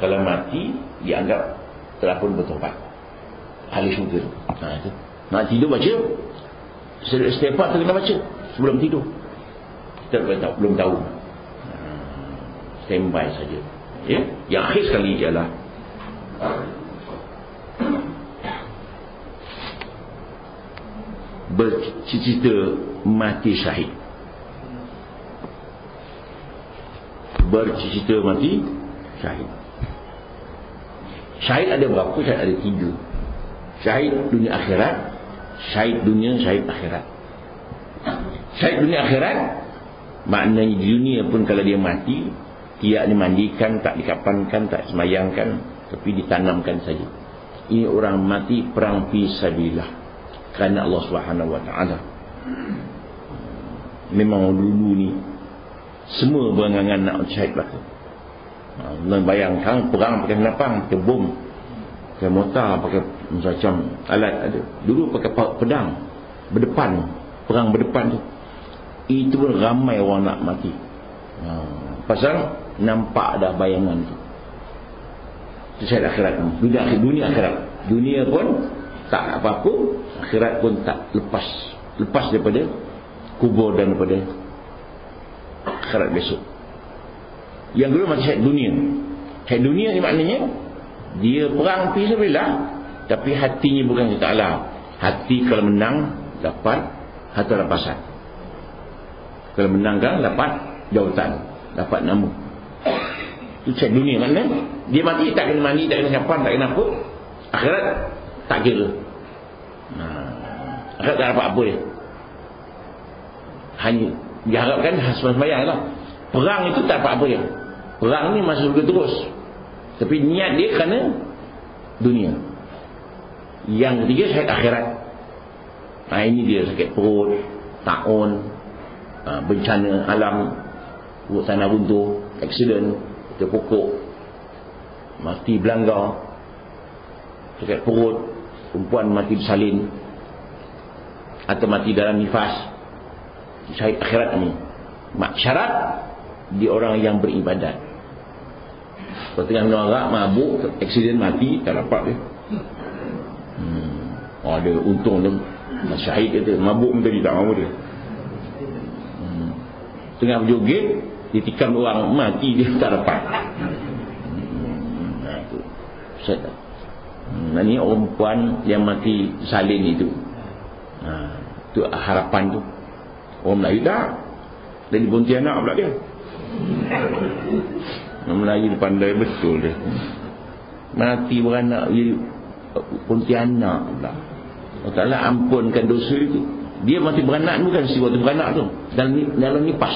Speaker 1: Kalau mati dianggap telah pun bertobat, ahli syurga. Itu nak tidur baca istighfar tu, kena baca sebelum tidur. Kita belum tahu, standby saja. Yang akhir sekali ialah bercita-cita mati syahid. Bercita-cita mati syahid. Syahid ada berapa? Syahid ada 3. Syahid dunia akhirat, syahid dunia, syahid akhirat. Syahid dunia akhirat maknanya di dunia pun kalau dia mati, tidak dimandikan, tak dikapankan, tak semayangkan, tapi ditanamkan saja. Ini orang mati perang fisabilillah kerana Allah Subhanahu wa taala. Memang dulu ni semua berangan nak syahid belaka. Membayangkan perang pakai senapang, pakai bom, pakai mortar, pakai macam alat ada. Dulu pakai pedang berdepan, perang berdepan tu. Itu pun ramai orang nak mati. Pasal nampak dah bayangan tu. Itu syahid akhirat. Dunia akhirat. Dunia pun tak apa-apa, akhirat pun tak lepas daripada kubur dan daripada akhirat besok. Yang kedua mati syahid dunia. Syahid dunia ni maknanya dia perang fisabilillah, tapi hatinya bukan Allah Taala. Hati kalau menang dapat harta rampasan, kalau menang kan dapat jawatan, dapat nama. Itu syahid dunia. Maknanya dia mati tak kena mandi, tak kena siapan, tak kena apa. Akhirat tak kira. Akhirat tak dapat apa dia. Hanya diharapkan sembahyang lah. Perang itu tak dapat apa dia. Perang ni masih surga terus, tapi niat dia kerana dunia. Yang ketiga syahid akhirat. Ini dia sakit perut, taun, bencana alam, tanah runtuh, aksiden, terpokok, mati belanggar, sakit perut, perempuan mati bersalin, atau mati dalam nifas. Syahid akhirat ni syarat di orang yang beribadat. Kalau tengah minum arak, mabuk, aksiden, mati, tak dapat dia. Ada untung dia syahid kata, mabuk pun tadi tak mahu dia. Tengah berjoget, ditikam orang, mati dia tak dapat. Ini orang perempuan yang mati salin itu. Itu harapan tu. Orang Melayu tak, dari Pontianak pula dia. Orang Melayu pandai betul dia. Mati beranak jadi Pontianak pula. Allah Ta'ala ampunkan dosa itu. Dia mati beranak bukan si waktu beranak tu, dalam nipas.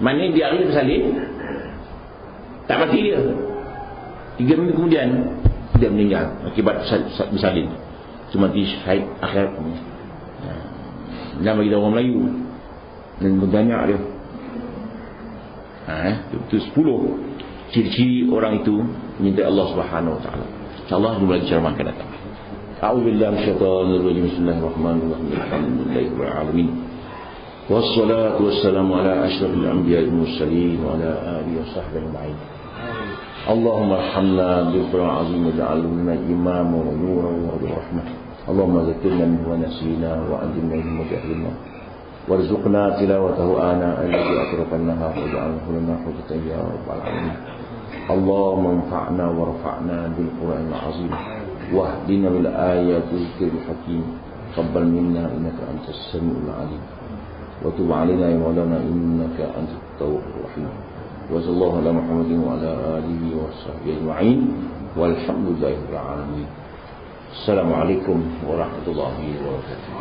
Speaker 1: Maknanya dia hari bersalin, Tak mati dia. 3 minggu kemudian dia meninggal akibat bersalin. Itu mati syahid akhirat. Dan bagi orang Melayu dan banyak dia. Itu 10 ciri-ciri orang itu menyintai Allah Subhanahu Wa Taala. InsyaAllah jumlah ceramah akan datang. A'udzubillahi minasyaitonir rajim. Bismillahirrahmanirrahim. Alhamdulillahirabbil alamin. Wassalatu wassalamu ala asyrafil anbiya'i wal mursalin wa ala alihi wa sahbihi ajma'in. Allahumma arhamna bil Qur'an azim waj'alhu lana imaman wa nuran wa rahmah. Allahumma zakkirna minhu wa nasina wa anjilna minhu jahilna. Warzuqna tilawatahu ana alladhi atrafa an-nahar waj'alhu lana hujjatan ya rabbal alamin. Allahumma anfa'na warfa'na bil Qur'anil azim wahdina bil ayatil hakim. Taqabbal minna innaka antas samiul alim. Wa tub 'alaina ya maulana innaka antat tawwabur rahim. Wa sallallahu ala Muhammadin wa ala alihi wa sahbihi ajma'in. Walhamdulillahirabbil alamin. Assalamualaikum warahmatullahi wabarakatuh.